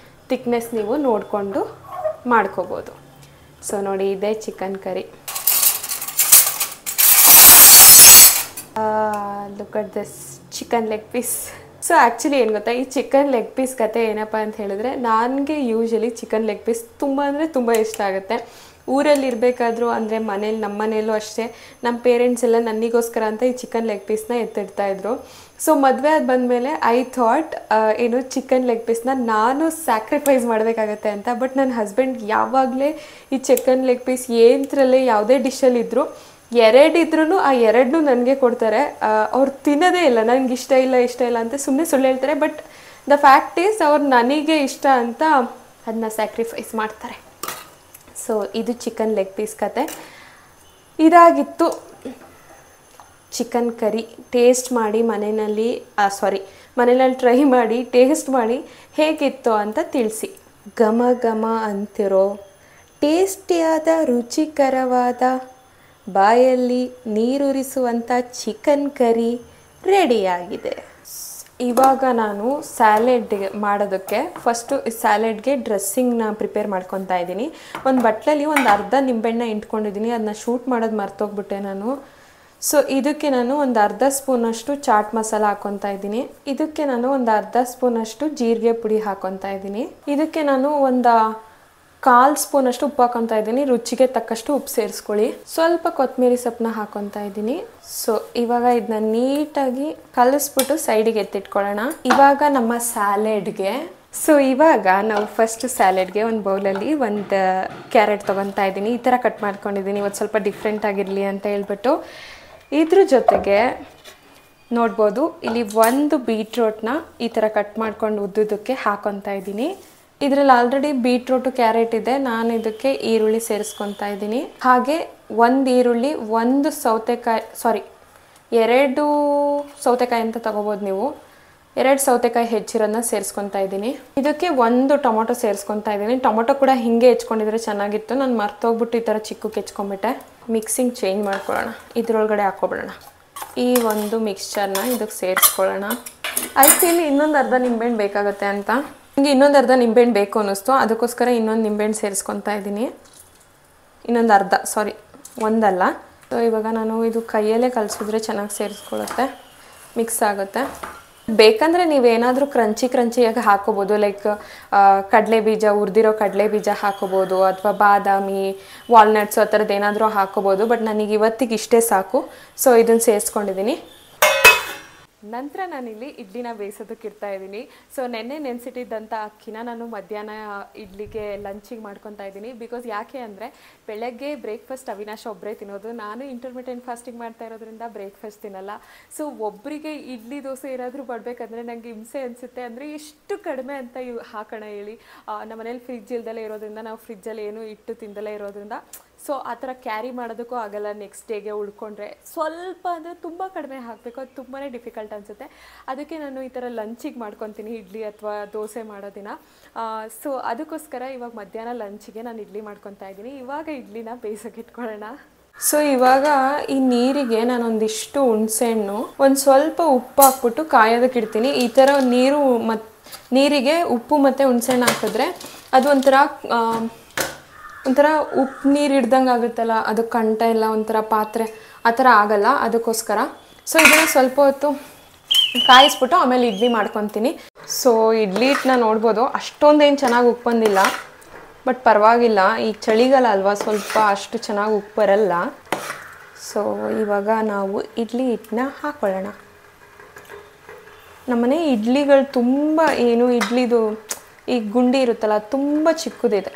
ತಿಕ್ನೆಸ್ ನೀವು ನೋಡಿಕೊಂಡು ಮಾಡ್ಕೋಬೋದು. ಸೊ ನೋಡಿ, ಇದೇ chicken curry. Look at this chicken leg piece. So actually ಏನು ಗೊತ್ತಾ, ಈ ಚಿಕನ್ ಲೆಗ್ ಪೀಸ್ ಕತೆ ಏನಪ್ಪ ಅಂತ ಹೇಳಿದ್ರೆ, ನನಗೆ ಯೂಶಲಿ ಚಿಕನ್ ಲೆಗ್ ಪೀಸ್ ತುಂಬ ಅಂದರೆ ತುಂಬ ಇಷ್ಟ ಆಗುತ್ತೆ. ಊರಲ್ಲಿ ಇರಬೇಕಾದ್ರೂ ಅಂದರೆ ನಮ್ಮ ಮನೆಯಲ್ಲೂ ಅಷ್ಟೇ, ನಮ್ಮ ಪೇರೆಂಟ್ಸ್ ಎಲ್ಲ ನನಗೋಸ್ಕರ ಅಂತ ಈ ಚಿಕನ್ ಲೆಗ್ ಪೀಸ್ನ ಎತ್ತಿಡ್ತಾಯಿದ್ರು. ಸೊ ಮದುವೆ ಆದ ಬಂದಮೇಲೆ ಐ ಥಾಟ್ ಏನು ಚಿಕನ್ ಲೆಗ್ ಪೀಸ್ನ ನಾನು ಸ್ಯಾಕ್ರಿಫೈಸ್ ಮಾಡಬೇಕಾಗತ್ತೆ ಅಂತ. ಬಟ್ ನನ್ನ ಹಸ್ಬೆಂಡ್ ಯಾವಾಗಲೇ ಈ ಚಿಕನ್ ಲೆಗ್ ಪೀಸ್ ಏನತ್ರಲ್ಲೇ ಯಾವುದೇ ಡಿಶಲ್ಲಿದ್ದರೂ 2 ಇದ್ರೂ ಆ 2 ನನಗೆ ಕೊಡ್ತಾರೆ. ಅವ್ರು ತಿನ್ನೋದೇ ಇಲ್ಲ, ನನಗೆ ಇಷ್ಟ ಇಲ್ಲ ಅಂತ ಸುಮ್ಮನೆ ಸುಳ್ಳು ಹೇಳ್ತಾರೆ. ಬಟ್ ದ ಫ್ಯಾಕ್ಟ್ ಈಸ್ ಅವ್ರು ನನಗೆ ಇಷ್ಟ ಅಂತ ಅದನ್ನ ಸ್ಯಾಕ್ರಿಫೈಸ್ ಮಾಡ್ತಾರೆ. ಸೊ ಇದು ಚಿಕನ್ ಲೆಗ್ ಪೀಸ್ ಕತೆ. ಇದಾಗಿತ್ತು ಚಿಕನ್ ಕರಿ. ಟೇಸ್ಟ್ ಮಾಡಿ ಮನೆಯಲ್ಲಿ ಟ್ರೈ ಮಾಡಿ ಟೇಸ್ಟ್ ಮಾಡಿ ಹೇಗಿತ್ತು ಅಂತ ತಿಳಿಸಿ. ಘಮ ಘಮ ಅಂತಿರೋ ಟೇಸ್ಟಿಯಾದ ರುಚಿಕರವಾದ ಬಾಯಲ್ಲಿ ನೀರುರಿಸುವಂಥ ಚಿಕನ್ ಕರಿ ರೆಡಿಯಾಗಿದೆ. ಇವಾಗ ನಾನು ಸ್ಯಾಲೆಡ್ಗೆ ಮಾಡೋದಕ್ಕೆ ಫಸ್ಟು ಸ್ಯಾಲೆಡ್ಗೆ ಡ್ರೆಸ್ಸಿಂಗ್ನ ಪ್ರಿಪೇರ್ ಮಾಡ್ಕೊತಾ ಇದ್ದೀನಿ. ಒಂದು ಬಟ್ಲಲ್ಲಿ ಒಂದು ಅರ್ಧ ನಿಂಬೆಹಣ್ಣು ಇಟ್ಕೊಂಡಿದ್ದೀನಿ, ಅದನ್ನ ಶೂಟ್ ಮಾಡೋದು ಮರ್ತೋಗ್ಬಿಟ್ಟೆ ನಾನು. ಸೊ ಇದಕ್ಕೆ ನಾನು ಒಂದು ಅರ್ಧ ಸ್ಪೂನಷ್ಟು ಚಾಟ್ ಮಸಾಲ ಹಾಕ್ಕೊತಾ ಇದ್ದೀನಿ. ಇದಕ್ಕೆ ನಾನು ಒಂದು ಅರ್ಧ ಸ್ಪೂನಷ್ಟು ಜೀರಿಗೆ ಪುಡಿ ಹಾಕ್ಕೊತಾ ಇದ್ದೀನಿ. ಇದಕ್ಕೆ ನಾನು ಒಂದು 1/4 ಸ್ಪೂನಷ್ಟು ಉಪ್ಪು ಹಾಕ್ಕೊತಾ ಇದ್ದೀನಿ. ರುಚಿಗೆ ತಕ್ಕಷ್ಟು ಉಪ್ಪು ಸೇರಿಸ್ಕೊಳ್ಳಿ. ಸ್ವಲ್ಪ ಕೊತ್ತಂಬರಿ ಸೊಪ್ಪನ್ನ ಹಾಕ್ಕೊತಾ ಇದ್ದೀನಿ. ಸೊ ಇವಾಗ ಇದನ್ನ ನೀಟಾಗಿ ಕಲಿಸ್ಬಿಟ್ಟು ಸೈಡಿಗೆ ಎತ್ತಿಟ್ಕೊಳ್ಳೋಣ. ಇವಾಗ ನಮ್ಮ ಸ್ಯಾಲೆಡ್ಗೆ ಇವಾಗ ನಾವು ಫಸ್ಟ್ ಸ್ಯಾಲೆಡ್ಗೆ ಒಂದು ಬೌಲಲ್ಲಿ ಒಂದು ಕ್ಯಾರೆಟ್ ತೊಗೊತಾ ಇದ್ದೀನಿ. ಈ ಥರ ಕಟ್ ಮಾಡ್ಕೊಂಡಿದ್ದೀನಿ, ಇವತ್ತು ಸ್ವಲ್ಪ ಡಿಫ್ರೆಂಟ್ ಆಗಿರಲಿ ಅಂತ ಹೇಳ್ಬಿಟ್ಟು. ಇದ್ರ ಜೊತೆಗೆ ನೋಡ್ಬೋದು ಇಲ್ಲಿ ಒಂದು ಬೀಟ್ರೋಟ್ನ ಈ ಥರ ಕಟ್ ಮಾಡ್ಕೊಂಡು ಉದ್ದುದಕ್ಕೆ ಹಾಕ್ಕೊತಾ ಇದ್ದೀನಿ. ಇದರಲ್ಲಿ ಆಲ್ರೆಡಿ ಬೀಟ್ರೂಟು ಕ್ಯಾರೆಟ್ ಇದೆ. ನಾನು ಇದಕ್ಕೆ ಈರುಳ್ಳಿ ಸೇರಿಸ್ಕೊತಾ ಇದ್ದೀನಿ. ಹಾಗೆ 1 ಈರುಳ್ಳಿ, 2 ಸೌತೆಕಾಯಿ ಅಂತ ತಗೋಬೋದು ನೀವು. 2 ಸೌತೆಕಾಯಿ ಹೆಚ್ಚಿರೋದನ್ನ ಸೇರಿಸ್ಕೊತಾ ಇದ್ದೀನಿ. ಇದಕ್ಕೆ 1 ಟೊಮೊಟೊ ಸೇರಿಸ್ಕೊತಾ ಇದ್ದೀನಿ. ಟೊಮೊಟೊ ಕೂಡ ಹಿಂಗೆ ಹೆಚ್ಕೊಂಡಿದ್ರೆ ಚೆನ್ನಾಗಿತ್ತು, ನಾನು ಮರ್ತೋಗ್ಬಿಟ್ಟು ಈ ಥರ ಚಿಕ್ಕಕ್ಕೆ ಹೆಚ್ಕೊಂಬಿಟ್ಟೆ. ಮಿಕ್ಸಿಂಗ್ ಚೇಂಜ್ ಮಾಡ್ಕೊಳ್ಳೋಣ, ಇದ್ರೊಳಗಡೆ ಹಾಕ್ಕೊಬಿಡೋಣ. ಈ ಒಂದು ಮಿಕ್ಸ್ಚರ್ನ ಇದಕ್ಕೆ ಸೇರಿಸ್ಕೊಳ್ಳೋಣ. ಐ ಫೀಲ್ ಇನ್ನೊಂದು ಅರ್ಧ ನಿಂಬೆಹಣ್ಣು ಬೇಕಾಗುತ್ತೆ ಅಂತ. ನನಗೆ ಇನ್ನೊಂದು ಅರ್ಧ ನಿಂಬೆಹಣ್ಣು ಬೇಕು ಅನ್ನಿಸ್ತು, ಅದಕ್ಕೋಸ್ಕರ ಇನ್ನೊಂದು ನಿಂಬೆಹಣ್ಣು ಸೇರಿಸ್ಕೊತಾ ಇದ್ದೀನಿ. ಇನ್ನೊಂದು ಅರ್ಧ, ಒಂದಲ್ಲ. ಸೊ ಇವಾಗ ನಾನು ಇದು ಕೈಯಲ್ಲೇ ಕಲಿಸಿದ್ರೆ ಚೆನ್ನಾಗಿ ಸೇರಿಸ್ಕೊಳ್ಳುತ್ತೆ, ಮಿಕ್ಸ್ ಆಗುತ್ತೆ. ಬೇಕಂದರೆ ನೀವೇನಾದರೂ ಕ್ರಂಚಿಯಾಗಿ ಹಾಕೋಬೋದು. ಲೈಕ್ ಕಡಲೆ ಬೀಜ, ಹುರಿದಿರೋ ಕಡಲೆ ಬೀಜ ಹಾಕೋಬೋದು, ಅಥವಾ ಬಾದಾಮಿ, ವಾಲ್ನಟ್ಸು ಆ ಥರದ್ದು ಏನಾದರೂ ಹಾಕೋಬೋದು. ಬಟ್ ನನಗೆ ಇವತ್ತಿಗೆ ಇಷ್ಟೇ ಸಾಕು. ಸೊ ಇದನ್ನು ಸೇರಿಸ್ಕೊಂಡಿದ್ದೀನಿ. ನಂತರ ನಾನಿಲ್ಲಿ ಇಡ್ಲಿನ ಬೇಯಿಸೋದಕ್ಕೆ ಇಡ್ತಾ ಇದ್ದೀನಿ. ಸೊ ನೆನ್ನೆ ನೆನೆಸಿಟ್ಟಿದ್ದಂಥ ಅಕ್ಕಿನ ನಾನು ಮಧ್ಯಾಹ್ನ ಇಡ್ಲಿಗೆ ಲಂಚಿಗೆ ಮಾಡ್ಕೊತಾ ಇದ್ದೀನಿ. ಬಿಕಾಸ್ ಯಾಕೆ ಅಂದರೆ ಬೆಳಗ್ಗೆ ಬ್ರೇಕ್ಫಾಸ್ಟ್ ಅವಿನಾಶ ಒಬ್ಬರೇ ತಿನ್ನೋದು, ನಾನು ಇಂಟರ್ಮಿಟೆಂಟ್ ಫಾಸ್ಟಿಂಗ್ ಮಾಡ್ತಾ ಇರೋದ್ರಿಂದ ಬ್ರೇಕ್ಫಾಸ್ಟ್ ತಿನ್ನಲ್ಲ. ಸೊ ಒಬ್ಬರಿಗೆ ಇಡ್ಲಿ ದೋಸೆ ಏನಾದರೂ ಮಾಡಬೇಕಂದ್ರೆ ನನಗೆ ಹಿಂಸೆ ಅನಿಸುತ್ತೆ. ಅಂದರೆ ಎಷ್ಟು ಕಡಿಮೆ ಅಂತ ಹಾಕೋಣ ಹೇಳಿ. ನಮ್ಮ ಮನೇಲಿ ಫ್ರಿಜ್ ಇಲ್ದಲೇ ಇರೋದ್ರಿಂದ, ನಾವು ಫ್ರಿಜ್ಜಲ್ಲಿ ಏನು ಇಟ್ಟು ತಿಂದಲೇ ಇರೋದ್ರಿಂದ ಸೊ ಆ ಥರ ಕ್ಯಾರಿ ಮಾಡೋದಕ್ಕೂ ಆಗಲ್ಲ. ನೆಕ್ಸ್ಟ್ ಡೇಗೆ ಉಳ್ಕೊಂಡ್ರೆ ಸ್ವಲ್ಪ ಅಂದರೆ ತುಂಬ ಕಡಿಮೆ ಹಾಕಬೇಕು, ಅದು ತುಂಬಾ ಡಿಫಿಕಲ್ಟ್ ಅನಿಸುತ್ತೆ. ಅದಕ್ಕೆ ನಾನು ಈ ಥರ ಲಂಚಿಗೆ ಮಾಡ್ಕೊತೀನಿ ಇಡ್ಲಿ ಅಥವಾ ದೋಸೆ ಮಾಡೋ ದಿನ. ಸೊ ಅದಕ್ಕೋಸ್ಕರ ಇವಾಗ ಮಧ್ಯಾಹ್ನ ಲಂಚಿಗೆ ನಾನು ಇಡ್ಲಿ ಮಾಡ್ಕೊತಾ ಇದ್ದೀನಿ. ಇವಾಗ ಇಡ್ಲಿನ ಬೇಯಿಸೋಕೆ ಇಟ್ಕೊಳ್ಳೋಣ. ಸೊ ಇವಾಗ ಈ ನೀರಿಗೆ ನಾನೊಂದಿಷ್ಟು ಹುಣಸೆಹಣ್ಣು ಒಂದು ಸ್ವಲ್ಪ ಉಪ್ಪು ಹಾಕ್ಬಿಟ್ಟು ಕಾಯೋದಕ್ಕೆ ಇಡ್ತೀನಿ. ಈ ಥರ ನೀರಿಗೆ ಉಪ್ಪು ಮತ್ತು ಹುಣಸೆಹಣ್ಣು ಹಾಕಿದ್ರೆ ಅದು ಒಂಥರ ಉಪ್ಪು ನೀರು ಹಿಡ್ದಂಗೆ ಆಗುತ್ತಲ್ಲ, ಅದು ಕಂಠ ಎಲ್ಲ ಒಂಥರ ಪಾತ್ರೆ ಆ ಥರ ಆಗಲ್ಲ, ಅದಕ್ಕೋಸ್ಕರ. ಸೊ ಇದನ್ನು ಸ್ವಲ್ಪ ಹೊತ್ತು ಕಾಯಿಸ್ಬಿಟ್ಟು ಆಮೇಲೆ ಇಡ್ಲಿ ಮಾಡ್ಕೊತೀನಿ. ಸೊ ಇಡ್ಲಿ ಹಿಟ್ಟನ್ನ ನೋಡ್ಬೋದು, ಅಷ್ಟೊಂದೇನು ಚೆನ್ನಾಗಿ ಉಪ್ಪು ಬಂದಿಲ್ಲ, ಬಟ್ ಪರವಾಗಿಲ್ಲ. ಈಗ ಚಳಿಗಾಲ ಅಲ್ವಾ, ಸ್ವಲ್ಪ ಅಷ್ಟು ಚೆನ್ನಾಗಿ ಉಪ್ಪು ಬರಲ್ಲ. ಸೊ ಇವಾಗ ನಾವು ಇಡ್ಲಿ ಹಿಟ್ಟನ್ನ ಹಾಕ್ಕೊಳ್ಳೋಣ. ನಮ್ಮನೆ ಇಡ್ಲಿಗಳು ತುಂಬ ಇಡ್ಲಿದು ಈ ಗುಂಡಿ ಇರುತ್ತಲ್ಲ ತುಂಬ ಚಿಕ್ಕದಿದೆ.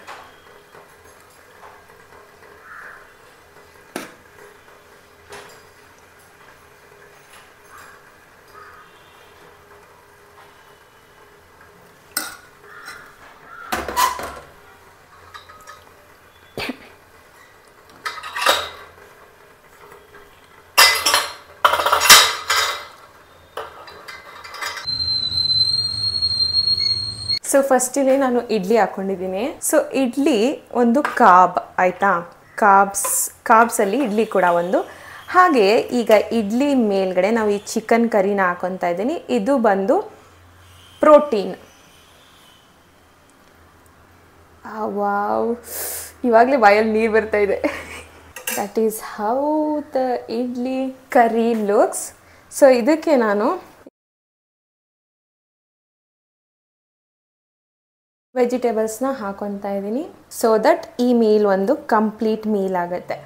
ಸೊ ಫಸ್ಟಿಗೆ ನಾನು ಇಡ್ಲಿ ಹಾಕ್ಕೊಂಡಿದ್ದೀನಿ. ಸೊ ಇಡ್ಲಿ ಒಂದು ಕಾರ್ಬ್ ಆಯಿತಾ, ಕಾರ್ಬ್ಸಲ್ಲಿ ಇಡ್ಲಿ ಕೂಡ ಒಂದು. ಹಾಗೆ ಈಗ ಇಡ್ಲಿ ಮೇಲ್ಗಡೆ ನಾವು ಈ ಚಿಕನ್ ಕರಿನ ಹಾಕೊತಾ ಇದ್ದೀನಿ. ಇದು ಬಂದು ಪ್ರೋಟೀನ್. ವಾವ್, ಇವಾಗಲೇ ಬಾಯಲ್ಲಿ ನೀರು ಬರ್ತಾ ಇದೆ. That is how the idli curry looks. So ಇದಕ್ಕೆ ನಾನು ವೆಜಿಟೇಬಲ್ಸ್ನ ಹಾಕೊತಾ ಇದ್ದೀನಿ, ಸೊ ದಟ್ ಈ ಮೀಲ್ ಒಂದು ಕಂಪ್ಲೀಟ್ ಮೀಲ್ ಆಗುತ್ತೆ.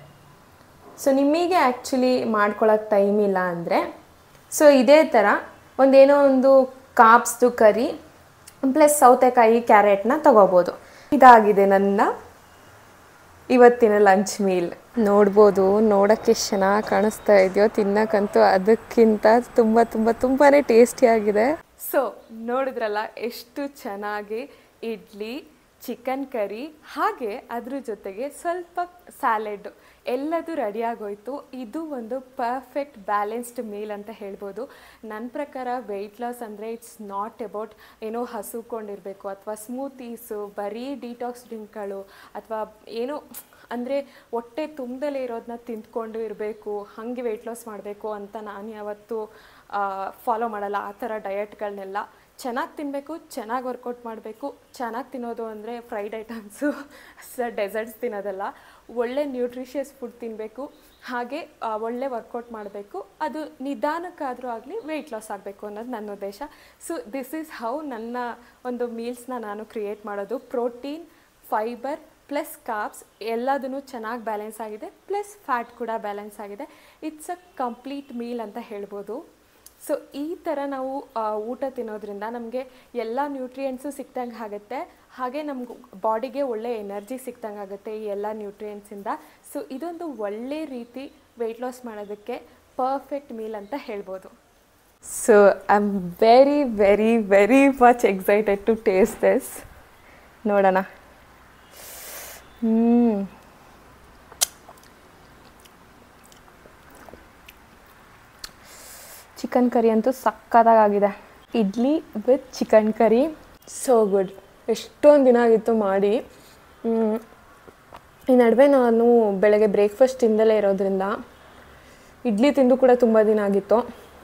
ಸೊ ನಿಮಗೆ ಆ್ಯಕ್ಚುಲಿ ಮಾಡ್ಕೊಳ್ಳೋಕೆ ಟೈಮ್ ಇಲ್ಲ ಅಂದರೆ ಸೊ ಇದೇ ಥರ ಒಂದೇನೋ ಒಂದು ಕಾರ್ಬ್ಸ್ದು ಕರಿ ಪ್ಲಸ್ ಸೌತೆಕಾಯಿ ಕ್ಯಾರೆಟ್ನ ತೊಗೋಬೋದು. ಇದಾಗಿದೆ ನನ್ನ ಇವತ್ತಿನ ಲಂಚ್ ಮೀಲ್. ನೋಡ್ಬೋದು, ನೋಡೋಕ್ಕೆ ಚೆನ್ನಾಗಿ ಕಾಣಿಸ್ತಾ ಇದೆಯೋ, ತಿನ್ನೋಕ್ಕಂತೂ ಅದಕ್ಕಿಂತ ತುಂಬಾ ಟೇಸ್ಟಿಯಾಗಿದೆ. ಸೊ ನೋಡಿದ್ರಲ್ಲ ಎಷ್ಟು ಚೆನ್ನಾಗಿ ಇಡ್ಲಿ, ಚಿಕನ್ ಕರಿ ಹಾಗೆ ಅದ್ರ ಜೊತೆಗೆ ಸ್ವಲ್ಪ ಸ್ಯಾಲೆಡ್ ಎಲ್ಲದೂ ರೆಡಿಯಾಗೋಯ್ತು. ಇದು ಒಂದು ಪರ್ಫೆಕ್ಟ್ ಬ್ಯಾಲೆನ್ಸ್ಡ್ ಮೀಲ್ ಅಂತ ಹೇಳ್ಬೋದು. ನನ್ನ ಪ್ರಕಾರ ವೆಯ್ಟ್ ಲಾಸ್ ಅಂದರೆ ಇಟ್ಸ್ ನಾಟ್ ಅಬೌಟ್ ಏನೋ ಹಸುಕೊಂಡಿರಬೇಕು ಅಥವಾ ಸ್ಮೂತೀಸು, ಬರೀ ಡಿಟಾಕ್ಸ್ ಡ್ರಿಂಕ್ಗಳು ಅಥವಾ ಏನೋ ಅಂದರೆ ಹೊಟ್ಟೆ ತುಂಬದಲ್ಲೇ ಇರೋದನ್ನ ತಿಂದ್ಕೊಂಡು ಇರಬೇಕು, ಹಾಗೆ ವೆಯ್ಟ್ ಲಾಸ್ ಮಾಡಬೇಕು ಅಂತ ನಾನು ಯಾವತ್ತೂ ಫಾಲೋ ಮಾಡಲ್ಲ. ಆ ಥರ ಡಯಟ್ಗಳನ್ನೆಲ್ಲ ಚೆನ್ನಾಗಿ ತಿನ್ನಬೇಕು, ಚೆನ್ನಾಗಿ ವರ್ಕೌಟ್ ಮಾಡಬೇಕು. ಚೆನ್ನಾಗಿ ತಿನ್ನೋದು ಅಂದರೆ ಫ್ರೈಡ್ ಐಟಮ್ಸು, ಡೆಸರ್ಟ್ಸ್ ತಿನ್ನೋದಲ್ಲ. ಒಳ್ಳೆ ನ್ಯೂಟ್ರಿಷಿಯಸ್ ಫುಡ್ ತಿನ್ನಬೇಕು, ಹಾಗೆ ಒಳ್ಳೆ ವರ್ಕೌಟ್ ಮಾಡಬೇಕು. ಅದು ನಿಧಾನಕ್ಕಾದರೂ ಆಗಲಿ ವೆಯ್ಟ್ ಲಾಸ್ ಆಗಬೇಕು ಅನ್ನೋದು ನನ್ನ ಉದ್ದೇಶ. ಸೊ ದಿಸ್ ಈಸ್ ಹೌ ನನ್ನ ಒಂದು ಮೀಲ್ಸ್ನ ನಾನು ಕ್ರಿಯೇಟ್ ಮಾಡೋದು. ಪ್ರೋಟೀನ್, ಫೈಬರ್ ಪ್ಲಸ್ ಕಾರ್ಬ್ಸ್ ಎಲ್ಲದೂ ಚೆನ್ನಾಗಿ ಬ್ಯಾಲೆನ್ಸ್ ಆಗಿದೆ, ಪ್ಲಸ್ ಫ್ಯಾಟ್ ಕೂಡ ಬ್ಯಾಲೆನ್ಸ್ ಆಗಿದೆ. ಇಟ್ಸ್ ಅ ಕಂಪ್ಲೀಟ್ ಮೀಲ್ ಅಂತ ಹೇಳ್ಬೋದು. ಸೊ ಈ ಥರ ನಾವು ಊಟ ತಿನ್ನೋದ್ರಿಂದ ನಮಗೆ ಎಲ್ಲ ನ್ಯೂಟ್ರಿಯೆಂಟ್ಸು ಸಿಕ್ದಂಗೆ ಆಗುತ್ತೆ, ಹಾಗೆ ನಮ್ಗೆ ಬಾಡಿಗೆ ಒಳ್ಳೆ ಎನರ್ಜಿ ಸಿಕ್ದಂಗೆ ಆಗುತ್ತೆ ಈ ಎಲ್ಲ ನ್ಯೂಟ್ರಿಯೆಂಟ್ಸಿಂದ. ಸೊ ಇದೊಂದು ಒಳ್ಳೆ ರೀತಿ ವೆಯ್ಟ್ ಲಾಸ್ ಮಾಡೋದಕ್ಕೆ ಪರ್ಫೆಕ್ಟ್ ಮೀಲ್ ಅಂತ ಹೇಳ್ಬೋದು. So I am very very very much excited to taste this. ನೋಡೋಣ. ಚಿಕನ್ ಕರಿ ಅಂತೂ ಸಕ್ಕತ್ತಾಗಿದೆ. Idli with chicken curry, so good. ಎಷ್ಟೊಂದು ದಿನ ಆಗಿತ್ತು ಮಾಡಿ. ಈ ನಡುವೆ ನಾನು ಬೆಳಗ್ಗೆ ಬ್ರೇಕ್ಫಾಸ್ಟ್ ತಿಂದಲೇ ಇರೋದ್ರಿಂದ ಇಡ್ಲಿ ತಿಂದು ಕೂಡ ತುಂಬ ದಿನ ಆಗಿತ್ತು.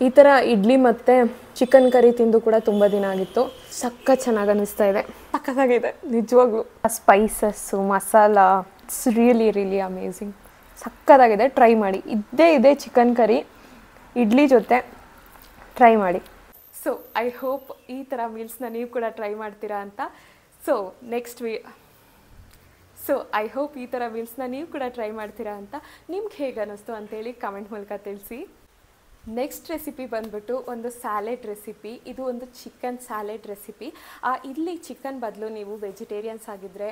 ಈ ಥರ ಇಡ್ಲಿ ಮತ್ತು ಚಿಕನ್ ಕರಿ ತಿಂದು ಕೂಡ ತುಂಬ ದಿನ ಆಗಿತ್ತು. ಸಖತ್ ಚೆನ್ನಾಗಿ ಅನ್ನಿಸ್ತಾ ಇದೆ, ಸಖತ್ತಾಗಿದೆ ನಿಜವಾಗ್ಲೂ. Spices, masala, it's really really amazing. ಸಖತ್ತಾಗಿದೆ, ಟ್ರೈ ಮಾಡಿ. ಇದೇ ಚಿಕನ್ ಕರಿ ಇಡ್ಲಿ ಜೊತೆ ಟ್ರೈ ಮಾಡಿ. ಸೊ ಐ ಹೋಪ್ ಈ ಥರ ಮೀಲ್ಸ್ನ ನೀವು ಕೂಡ ಟ್ರೈ ಮಾಡ್ತೀರಾ ಅಂತ. ಐ ಹೋಪ್ ಈ ಥರ ಮೀಲ್ಸ್ನ ನೀವು ಕೂಡ ಟ್ರೈ ಮಾಡ್ತೀರಾ ಅಂತ. ನಿಮ್ಗೆ ಹೇಗೆ ಅನ್ನಿಸ್ತು ಅಂತೇಳಿ ಕಮೆಂಟ್ ಮೂಲಕ ತಿಳಿಸಿ. ನೆಕ್ಸ್ಟ್ ರೆಸಿಪಿ ಬಂದ್ಬಿಟ್ಟು ಒಂದು ಸ್ಯಾಲೆಡ್ ರೆಸಿಪಿ. ಇದು ಒಂದು ಚಿಕನ್ ಸ್ಯಾಲೆಡ್ ರೆಸಿಪಿ. ಇಲ್ಲಿ ಚಿಕನ್ ಬದಲು ನೀವು ವೆಜಿಟೇರಿಯನ್ಸ್ ಆಗಿದ್ದರೆ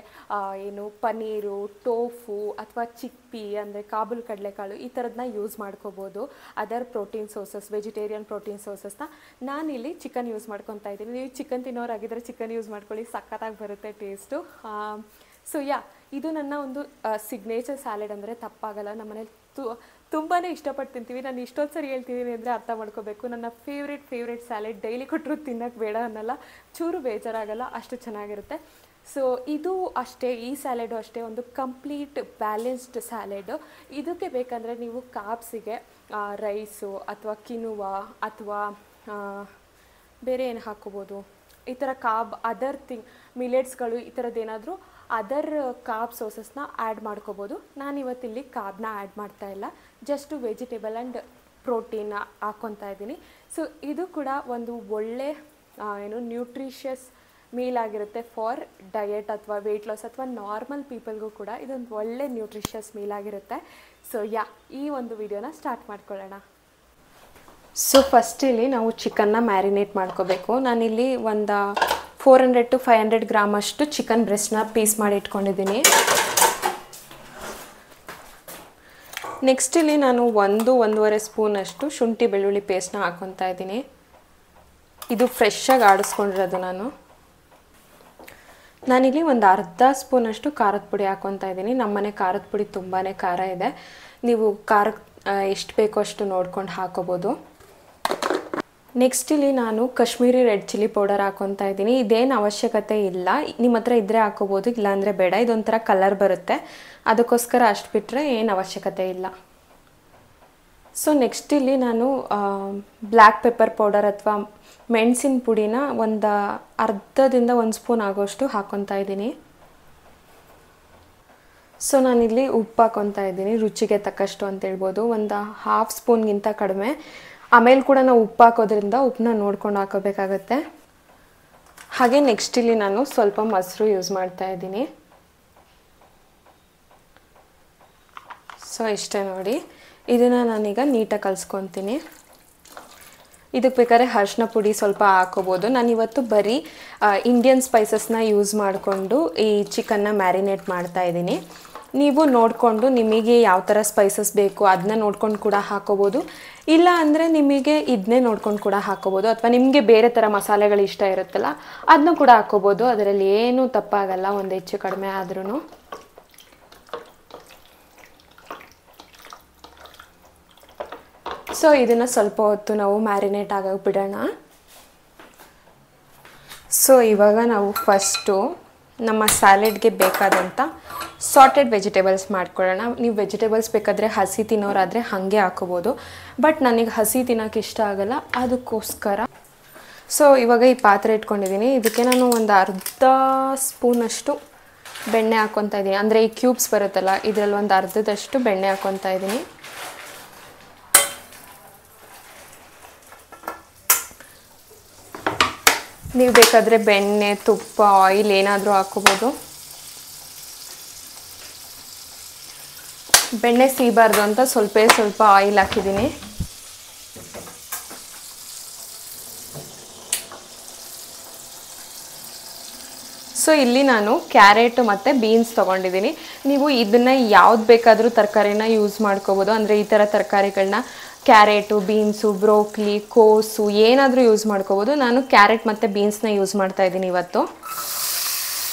ಏನು ಪನ್ನೀರು, ಟೋಫು ಅಥವಾ ಚಿಕ್ಕಿ ಅಂದರೆ ಕಾಬೂಲ್ ಕಡಲೆಕಾಳು ಈ ಥರದನ್ನ ಯೂಸ್ ಮಾಡ್ಕೋಬೋದು. Other protein sources, vegetarian protein ಸೋರ್ಸಸ್ನ. ನಾನಿಲ್ಲಿ ಚಿಕನ್ ಯೂಸ್ ಮಾಡ್ಕೊತಾ ಇದ್ದೀನಿ. ನೀವು ಚಿಕನ್ ತಿನ್ನೋರಾಗಿದ್ದರೆ ಚಿಕನ್ ಯೂಸ್ ಮಾಡ್ಕೊಳ್ಳಿ, ಸಖತ್ತಾಗಿ ಬರುತ್ತೆ ಟೇಸ್ಟು. ಸೊ ಇದು ನನ್ನ ಒಂದು ಸಿಗ್ನೇಚರ್ ಸ್ಯಾಲೆಡ್ ಅಂದರೆ ತಪ್ಪಾಗಲ್ಲ. ನಮ್ಮ ಮನೇಲಿ ತುಂಬಾ ಇಷ್ಟಪಟ್ಟು ತಿಂತೀವಿ. ನಾನು ಇಷ್ಟೊಂದು ಸರಿ ಹೇಳ್ತಿದ್ದೀನಿ ಅಂದರೆ ಅರ್ಥ ಮಾಡ್ಕೋಬೇಕು. ನನ್ನ ಫೇವ್ರೇಟ್ ಸ್ಯಾಲೆಡ್, ಡೈಲಿ ಕೊಟ್ಟರು ತಿನ್ನೋಕ್ಕೆ ಬೇಡ ಅನ್ನಲ್ಲ, ಚೂರು ಬೇಜಾರಾಗಲ್ಲ, ಅಷ್ಟು ಚೆನ್ನಾಗಿರುತ್ತೆ. ಸೊ ಇದು ಅಷ್ಟೇ, ಈ ಸ್ಯಾಲೆಡು ಅಷ್ಟೇ ಒಂದು ಕಂಪ್ಲೀಟ್ ಬ್ಯಾಲೆನ್ಸ್ಡ್ ಸ್ಯಾಲೆಡು. ಇದಕ್ಕೆ ಬೇಕಂದರೆ ನೀವು ಕಾರ್ಬ್ಸಿಗೆ ರೈಸು ಅಥವಾ ಕಿನುವಾ ಅಥವಾ ಬೇರೆ ಏನು ಹಾಕ್ಕೋಬೋದು, ಈ ಥರ ಅದರ್ ಮಿಲೆಟ್ಸ್ಗಳು, ಈ ಥರದ್ದೇನಾದರೂ ಅದರ್ ಕಾರ್ಬ್ ಸೋರ್ಸಸ್ನ ಆ್ಯಡ್ ಮಾಡ್ಕೋಬೋದು. ನಾನಿವತ್ತಿಲ್ಲಿ ಕಾರ್ಬ್ನ ಆ್ಯಡ್ ಮಾಡ್ತಾಯಿಲ್ಲ, ಜಸ್ಟು ವೆಜಿಟೇಬಲ್ ಆ್ಯಂಡ್ ಪ್ರೋಟೀನ್ ಹಾಕ್ಕೊತಾ ಇದ್ದೀನಿ. ಸೊ ಇದು ಕೂಡ ಒಂದು ಒಳ್ಳೆ ನ್ಯೂಟ್ರಿಷಿಯಸ್ ಮೀಲ್ ಆಗಿರುತ್ತೆ ಫಾರ್ ಡಯಟ್ ಅಥವಾ ವೆಯ್ಟ್ ಲಾಸ್ ಅಥವಾ ನಾರ್ಮಲ್ ಪೀಪಲ್ಗೂ ಕೂಡ ಇದೊಂದು ಒಳ್ಳೆ ನ್ಯೂಟ್ರಿಷಿಯಸ್ ಮೀಲ್ ಆಗಿರುತ್ತೆ. ಸೊ ಈ ಒಂದು ವಿಡಿಯೋನ ಸ್ಟಾರ್ಟ್ ಮಾಡ್ಕೊಳ್ಳೋಣ. ಸೊ ಫಸ್ಟಿಲ್ಲಿ ನಾವು ಚಿಕನ್ನ ಮ್ಯಾರಿನೇಟ್ ಮಾಡ್ಕೋಬೇಕು. ನಾನಿಲ್ಲಿ ಒಂದು 400 to 500 ಗ್ರಾಮ್ ಅಷ್ಟು ಚಿಕನ್ ಬ್ರೆಸ್ಟ್ನ ಪೀಸ್ ಮಾಡಿ ಇಟ್ಕೊಂಡಿದ್ದೀನಿ. ನೆಕ್ಸ್ಟ್ ಇಲ್ಲಿ ನಾನು 1-1.5 ಸ್ಪೂನಷ್ಟು ಶುಂಠಿ ಬೆಳ್ಳುಳ್ಳಿ ಪೇಸ್ಟ್ನ ಹಾಕ್ಕೊತಾ ಇದ್ದೀನಿ. ಇದು ಫ್ರೆಶ್ಶಾಗಿ ಆಡಿಸ್ಕೊಂಡಿರೋದು. ನಾನಿಲ್ಲಿ ಒಂದು ಅರ್ಧ ಸ್ಪೂನಷ್ಟು ಖಾರದ ಪುಡಿ ಹಾಕ್ಕೊತಾ ಇದ್ದೀನಿ. ನಮ್ಮನೆ ಖಾರದ ಪುಡಿ ತುಂಬಾ ಖಾರ ಇದೆ, ನೀವು ಖಾರಕ್ಕೆ ಎಷ್ಟು ಬೇಕೋ ಅಷ್ಟು ನೋಡ್ಕೊಂಡು ಹಾಕೋಬೋದು. ನೆಕ್ಸ್ಟ್ ಇಲ್ಲಿ ನಾನು ಕಾಶ್ಮೀರಿ ರೆಡ್ ಚಿಲ್ಲಿ ಪೌಡರ್ ಹಾಕ್ಕೊತಾ ಇದ್ದೀನಿ. ಇದೇನು ಅವಶ್ಯಕತೆ ಇಲ್ಲ, ನಿಮ್ಮ ಹತ್ರ ಇದ್ದರೆ ಹಾಕೋಬೋದು, ಇಲ್ಲಾಂದರೆ ಬೇಡ. ಇದೊಂಥರ ಕಲರ್ ಬರುತ್ತೆ, ಅದಕ್ಕೋಸ್ಕರ ಅಷ್ಟು ಬಿಟ್ಟರೆ ಏನು ಅವಶ್ಯಕತೆ ಇಲ್ಲ. ಸೊ ನೆಕ್ಸ್ಟ್ ಇಲ್ಲಿ ನಾನು ಬ್ಲ್ಯಾಕ್ ಪೆಪ್ಪರ್ ಪೌಡರ್ ಅಥವಾ ಮೆಣಸಿನ ಪುಡಿನ ಒಂದು ಅರ್ಧದಿಂದ 1 ಸ್ಪೂನ್ ಆಗೋಷ್ಟು ಹಾಕ್ಕೊತಾ ಇದ್ದೀನಿ. ಸೊ ನಾನಿಲ್ಲಿ ಉಪ್ಪು ಹಾಕ್ಕೊತಾ ಇದ್ದೀನಿ, ರುಚಿಗೆ ತಕ್ಕಷ್ಟು ಅಂತ ಹೇಳ್ಬೋದು, ಒಂದು 1/2 ಸ್ಪೂನ್ಗಿಂತ ಕಡಿಮೆ. ಆಮೇಲೆ ಕೂಡ ನಾವು ಉಪ್ಪು ಹಾಕೋದ್ರಿಂದ ಉಪ್ಪನ್ನ ನೋಡ್ಕೊಂಡು ಹಾಕೋಬೇಕಾಗತ್ತೆ. ಹಾಗೆ ನೆಕ್ಸ್ಟ್ ಇಲ್ಲಿ ನಾನು ಸ್ವಲ್ಪ ಮೊಸರು ಯೂಸ್ ಮಾಡ್ತಾ ಇದ್ದೀನಿ. ಸೊ ಇಷ್ಟೇ ನೋಡಿ, ಇದನ್ನು ನಾನೀಗ ನೀಟಾಗಿ ಕಲಿಸ್ಕೊತೀನಿ. ಇದಕ್ಕೆ ಬೇಕಾದ್ರೆ ಅರಿಶಿನ ಪುಡಿ ಸ್ವಲ್ಪ ಹಾಕೋಬೋದು. ನಾನಿವತ್ತು ಬರೀ ಇಂಡಿಯನ್ ಸ್ಪೈಸಸ್ನ ಯೂಸ್ ಮಾಡಿಕೊಂಡು ಈ ಚಿಕನ್ನ ಮ್ಯಾರಿನೇಟ್ ಮಾಡ್ತಾ ಇದ್ದೀನಿ. ನೀವು ನೋಡಿಕೊಂಡು ನಿಮಗೆ ಯಾವ ಥರ ಸ್ಪೈಸಸ್ ಬೇಕು ಅದನ್ನ ನೋಡ್ಕೊಂಡು ಕೂಡ ಹಾಕೋಬೋದು, ಇಲ್ಲ ಅಂದರೆ ನಿಮಗೆ ಇದನ್ನೇ ನೋಡ್ಕೊಂಡು ಕೂಡ ಹಾಕೋಬೋದು, ಅಥವಾ ನಿಮಗೆ ಬೇರೆ ಥರ ಮಸಾಲೆಗಳು ಇಷ್ಟ ಇರುತ್ತಲ್ಲ ಅದನ್ನ ಕೂಡ ಹಾಕೋಬೋದು. ಅದರಲ್ಲಿ ಏನೂ ತಪ್ಪಾಗಲ್ಲ, ಒಂದು ಹೆಚ್ಚು ಕಡಿಮೆ ಆದ್ರೂ. ಸೊ ಇದನ್ನು ಸ್ವಲ್ಪ ಹೊತ್ತು ನಾವು ಮ್ಯಾರಿನೇಟ್ ಆಗೋಕೆ ಬಿಡೋಣ. ಸೊ ಇವಾಗ ನಾವು ಫಸ್ಟು ನಮ್ಮ ಸ್ಯಾಲೆಡ್ಗೆ ಬೇಕಾದಂಥ ಸಾರ್ಟೆಡ್ ವೆಜಿಟೇಬಲ್ಸ್ ಮಾಡ್ಕೊಳ್ಳೋಣ. ನೀವು ವೆಜಿಟೇಬಲ್ಸ್ ಬೇಕಾದರೆ ಹಸಿ ತಿನ್ನೋರಾದರೆ ಹಾಗೆ ಹಾಕೋಬೋದು, ಬಟ್ ನನಗೆ ಹಸಿ ತಿನ್ನೋಕೆ ಇಷ್ಟ ಆಗಲ್ಲ, ಅದಕ್ಕೋಸ್ಕರ. ಸೊ ಇವಾಗ ಈ ಪಾತ್ರೆ ಇಟ್ಕೊಂಡಿದ್ದೀನಿ, ಇದಕ್ಕೆ ನಾನು ಒಂದು ಅರ್ಧ ಸ್ಪೂನಷ್ಟು ಬೆಣ್ಣೆ ಹಾಕ್ಕೊತಾ ಇದ್ದೀನಿ. ಅಂದರೆ ಈ ಕ್ಯೂಬ್ಸ್ ಬರುತ್ತಲ್ಲ, ಇದರಲ್ಲಿ ಒಂದು ಅರ್ಧದಷ್ಟು ಬೆಣ್ಣೆ ಹಾಕ್ಕೊತಾ ಇದ್ದೀನಿ. ನೀವು ಬೇಕಾದರೆ ಬೆಣ್ಣೆ, ತುಪ್ಪ, ಆಯಿಲ್ ಏನಾದರೂ ಹಾಕ್ಕೋಬೋದು. ಬೆಣ್ಣೆ ಸೀಬಾರ್ದು ಅಂತ ಸ್ವಲ್ಪ ಆಯಿಲ್ ಹಾಕಿದ್ದೀನಿ. ಸೊ ಇಲ್ಲಿ ನಾನು ಕ್ಯಾರೆಟ್ ಮತ್ತು ಬೀನ್ಸ್ ತೊಗೊಂಡಿದ್ದೀನಿ. ನೀವು ಇದನ್ನು ಯಾವ್ದು ಬೇಕಾದರೂ ತರಕಾರಿನ ಯೂಸ್ ಮಾಡ್ಕೋಬೋದು. ಅಂದರೆ ಈ ಥರ ತರಕಾರಿಗಳನ್ನ ಕ್ಯಾರೆಟು, ಬೀನ್ಸು, ಬ್ರೋಕ್ಲಿ, ಕೋಸು ಏನಾದರೂ ಯೂಸ್ ಮಾಡ್ಕೋಬೋದು. ನಾನು ಕ್ಯಾರೆಟ್ ಮತ್ತು ಬೀನ್ಸ್ನ ಯೂಸ್ ಮಾಡ್ತಾ ಇದ್ದೀನಿ ಇವತ್ತು.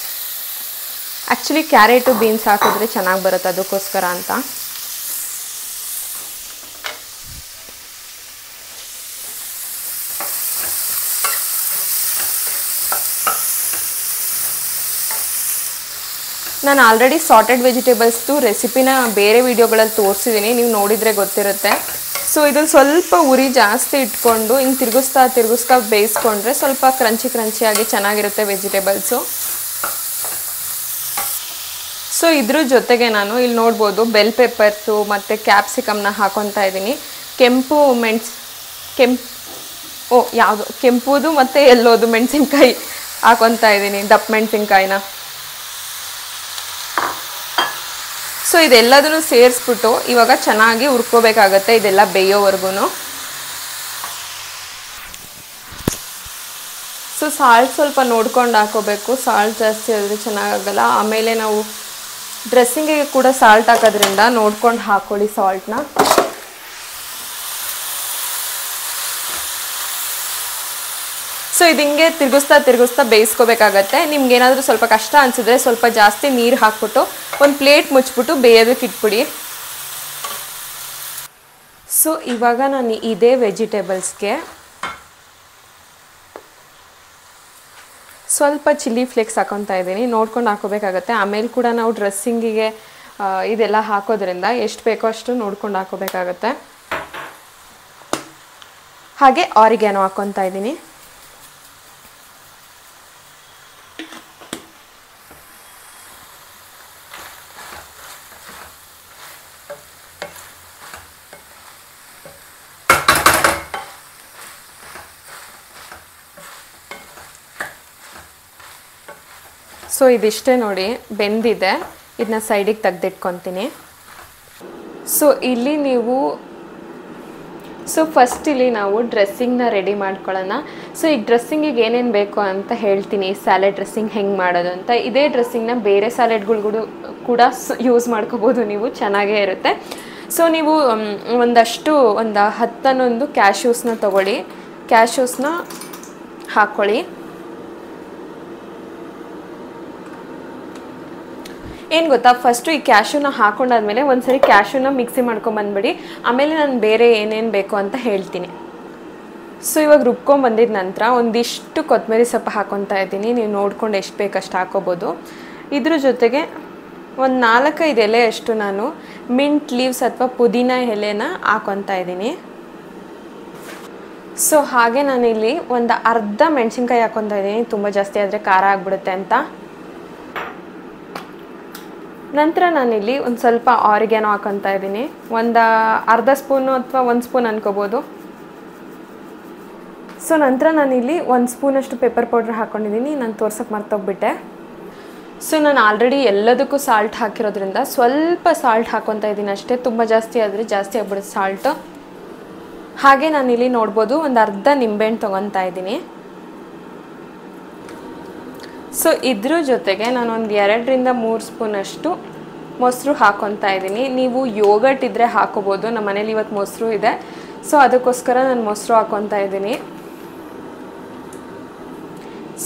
ಆ್ಯಕ್ಚುಲಿ ಕ್ಯಾರೆಟು ಬೀನ್ಸ್ ಹಾಕಿದ್ರೆ ಚೆನ್ನಾಗಿ ಬರುತ್ತೆ, ಅದಕ್ಕೋಸ್ಕರ ಅಂತ. ನಾನು ಆಲ್ರೆಡಿ ಸಾರ್ಟೆಡ್ ವೆಜಿಟೇಬಲ್ಸ್ದು ರೆಸಿಪಿನ ಬೇರೆ ವೀಡಿಯೋಗಳಲ್ಲಿ ತೋರಿಸಿದ್ದೀನಿ, ನೀವು ನೋಡಿದರೆ ಗೊತ್ತಿರುತ್ತೆ. ಸೊ ಇದನ್ನು ಸ್ವಲ್ಪ ಉರಿ ಜಾಸ್ತಿ ಇಟ್ಕೊಂಡು ಹಿಂಗೆ ತಿರುಗಿಸ್ತಾ ಬೇಯಿಸ್ಕೊಂಡ್ರೆ ಸ್ವಲ್ಪ ಕ್ರಂಚಿಯಾಗಿ ಚೆನ್ನಾಗಿರುತ್ತೆ ವೆಜಿಟೇಬಲ್ಸು. ಸೊ ಇದ್ರ ಜೊತೆಗೆ ನಾನು ಇಲ್ಲಿ ನೋಡ್ಬೋದು ಬೆಲ್ ಪೆಪ್ಪರ್ಸು ಮತ್ತು ಕ್ಯಾಪ್ಸಿಕಮ್ನ ಹಾಕೊತಾ ಇದ್ದೀನಿ. ಕೆಂಪುದು ಮತ್ತು ಎಲ್ಲೋದು ಮೆಣಸಿನ್ಕಾಯಿ ಹಾಕೊತಾ ಇದ್ದೀನಿ, ದಪ್ಪ ಮೆಣಸಿನ್ಕಾಯಿನ. ಸೊ ಇದೆಲ್ಲದನ್ನು ಸೇರಿಸ್ಬಿಟ್ಟು ಇವಾಗ ಚೆನ್ನಾಗಿ ಹುರ್ಕೋಬೇಕಾಗತ್ತೆ, ಇದೆಲ್ಲ ಬೇಯೋವರೆಗೂ. ಸೊ ಸಾಲ್ಟ್ ಸ್ವಲ್ಪ ನೋಡ್ಕೊಂಡು ಹಾಕೋಬೇಕು, ಸಾಲ್ಟ್ ಜಾಸ್ತಿ ಆದರೆ ಚೆನ್ನಾಗಾಗಲ್ಲ. ಆಮೇಲೆ ನಾವು ಡ್ರೆಸ್ಸಿಂಗಿಗೆ ಕೂಡ ಸಾಲ್ಟ್ ಹಾಕೋದ್ರಿಂದ ನೋಡ್ಕೊಂಡು ಹಾಕ್ಕೊಳ್ಳಿ ಸಾಲ್ಟ್ನ. ಸೊ ಇದು ಹಿಂಗೆ ತಿರುಗಿಸ್ತಾ ಬೇಯಿಸ್ಕೋಬೇಕಾಗತ್ತೆ. ನಿಮ್ಗೆ ಏನಾದರೂ ಸ್ವಲ್ಪ ಕಷ್ಟ ಅನಿಸಿದ್ರೆ ಸ್ವಲ್ಪ ಜಾಸ್ತಿ ನೀರು ಹಾಕ್ಬಿಟ್ಟು ಒಂದು ಪ್ಲೇಟ್ ಮುಚ್ಚಿಬಿಟ್ಟು ಬೇಯೋದಕ್ಕೆ ಇಟ್ಬಿಡಿ. ಸೊ ಇವಾಗ ನಾನು ಇದೇ ವೆಜಿಟೇಬಲ್ಸ್ಗೆ ಸ್ವಲ್ಪ ಚಿಲ್ಲಿ ಫ್ಲೇಕ್ಸ್ ಹಾಕೊತಾ ಇದ್ದೀನಿ. ನೋಡ್ಕೊಂಡು ಹಾಕೋಬೇಕಾಗತ್ತೆ. ಆಮೇಲೆ ಕೂಡ ನಾವು ಡ್ರೆಸ್ಸಿಂಗಿಗೆ ಇದೆಲ್ಲ ಹಾಕೋದ್ರಿಂದ ಎಷ್ಟು ಬೇಕೋ ಅಷ್ಟು ನೋಡ್ಕೊಂಡು ಹಾಕೋಬೇಕಾಗತ್ತೆ. ಹಾಗೆ ಆರಿಗ್ಯಾನೋ ಹಾಕ್ಕೊತಾ ಇದ್ದೀನಿ. ಸೊ ಇದಿಷ್ಟೇ ನೋಡಿ, ಬೆಂದಿದೆ. ಇದನ್ನ ಸೈಡಿಗೆ ತೆಗೆದಿಟ್ಕೊತೀನಿ. ಸೊ ಇಲ್ಲಿ ನೀವು ಫಸ್ಟ್ ಇಲ್ಲಿ ನಾವು ಡ್ರೆಸ್ಸಿಂಗ್ನ ರೆಡಿ ಮಾಡ್ಕೊಳ್ಳೋಣ. ಸೊ ಈಗ ಡ್ರೆಸ್ಸಿಂಗಿಗೆ ಏನೇನು ಬೇಕು ಅಂತ ಹೇಳ್ತೀನಿ. ಸ್ಯಾಲೆಡ್ ಡ್ರೆಸ್ಸಿಂಗ್ ಹೆಂಗೆ ಮಾಡೋದು ಅಂತ. ಇದೇ ಡ್ರೆಸ್ಸಿಂಗ್ನ ಬೇರೆ ಸ್ಯಾಲೆಡ್ಗಳು ಕೂಡ ಯೂಸ್ ಮಾಡ್ಕೋಬೋದು ನೀವು, ಚೆನ್ನಾಗೇ ಇರುತ್ತೆ. ಸೊ ನೀವು ಒಂದು 10-11 ಕ್ಯಾಶ್ಯೂಸ್ನ ತೊಗೊಳ್ಳಿ. ಕ್ಯಾಶ್ಯೂಸ್ನ ಹಾಕ್ಕೊಳ್ಳಿ. ಏನು ಗೊತ್ತಾ, ಫಸ್ಟು ಈ ಕ್ಯಾಶ್ಯೂನ ಹಾಕೊಂಡಾದ್ಮೇಲೆ ಒಂದ್ಸರಿ ಕ್ಯಾಶ್ಯೂನ ಮಿಕ್ಸಿ ಮಾಡ್ಕೊಂಬಂದ್ಬಿಡಿ. ಆಮೇಲೆ ನಾನು ಬೇರೆ ಏನೇನು ಬೇಕು ಅಂತ ಹೇಳ್ತೀನಿ. ಸೊ ಇವಾಗ ರುಬ್ಕೊಂಬಂದಿದ ನಂತರ ಒಂದಿಷ್ಟು ಕೊತ್ತಂಬರಿ ಸೊಪ್ಪು ಹಾಕೊತಾ ಇದ್ದೀನಿ. ನೀವು ನೋಡ್ಕೊಂಡು ಎಷ್ಟು ಬೇಕಷ್ಟು ಹಾಕೋಬೋದು. ಇದ್ರ ಜೊತೆಗೆ ಒಂದು 4-5 ಎಲೆ ಅಷ್ಟು ನಾನು ಮಿಂಟ್ ಲೀವ್ಸ್ ಅಥವಾ ಪುದೀನ ಎಲೆನ ಹಾಕೊತಾ ಇದ್ದೀನಿ. ಸೊ ಹಾಗೆ ನಾನಿಲ್ಲಿ ಒಂದು ಅರ್ಧ ಮೆಣಸಿನ್ಕಾಯಿ ಹಾಕೊತಾ ಇದ್ದೀನಿ, ತುಂಬ ಜಾಸ್ತಿ ಆದರೆ ಖಾರ ಆಗಿಬಿಡುತ್ತೆ ಅಂತ. ನಂತರ ನಾನಿಲ್ಲಿ ಒಂದು ಸ್ವಲ್ಪ ಆರಿಗ್ಯಾನೋ ಹಾಕೊತಾ ಇದ್ದೀನಿ. ಒಂದು ಅರ್ಧ ಸ್ಪೂನು ಅಥವಾ 1 ಸ್ಪೂನ್ ಅನ್ಕೋಬೋದು. ಸೊ ನಂತರ ನಾನಿಲ್ಲಿ 1 ಸ್ಪೂನಷ್ಟು ಪೆಪ್ಪರ್ ಪೌಡ್ರ್ ಹಾಕ್ಕೊಂಡಿದ್ದೀನಿ. ನಾನು ತೋರ್ಸೋಕ್ಕೆ ಮರ್ತೋಗ್ಬಿಟ್ಟೆ. ಸೊ ನಾನು ಆಲ್ರೆಡಿ ಎಲ್ಲದಕ್ಕೂ ಸಾಲ್ಟ್ ಹಾಕಿರೋದ್ರಿಂದ ಸ್ವಲ್ಪ ಸಾಲ್ಟ್ ಹಾಕ್ಕೊತಾ ಇದ್ದೀನಿ ಅಷ್ಟೇ. ತುಂಬ ಜಾಸ್ತಿ ಆದರೆ ಜಾಸ್ತಿ ಆಗ್ಬಿಡುತ್ತೆ ಸಾಲ್ಟು. ಹಾಗೆ ನಾನಿಲ್ಲಿ ನೋಡ್ಬೋದು ಒಂದು ಅರ್ಧ ನಿಂಬೆಹಣ್ಣು ತೊಗೊತಾ ಇದ್ದೀನಿ. ಸೊ ಇದ್ರ ಜೊತೆಗೆ ನಾನೊಂದು 2-3 ಸ್ಪೂನಷ್ಟು ಮೊಸರು ಹಾಕ್ಕೊತಾ ಇದ್ದೀನಿ. ನೀವು ಯೋಗರ್ಟ್ ಇದ್ದರೆ ಹಾಕೋಬೋದು. ನಮ್ಮ ಮನೇಲಿ ಇವತ್ತು ಮೊಸರು ಇದೆ, ಸೊ ಅದಕ್ಕೋಸ್ಕರ ನಾನು ಮೊಸರು ಹಾಕ್ಕೊತಾ ಇದ್ದೀನಿ.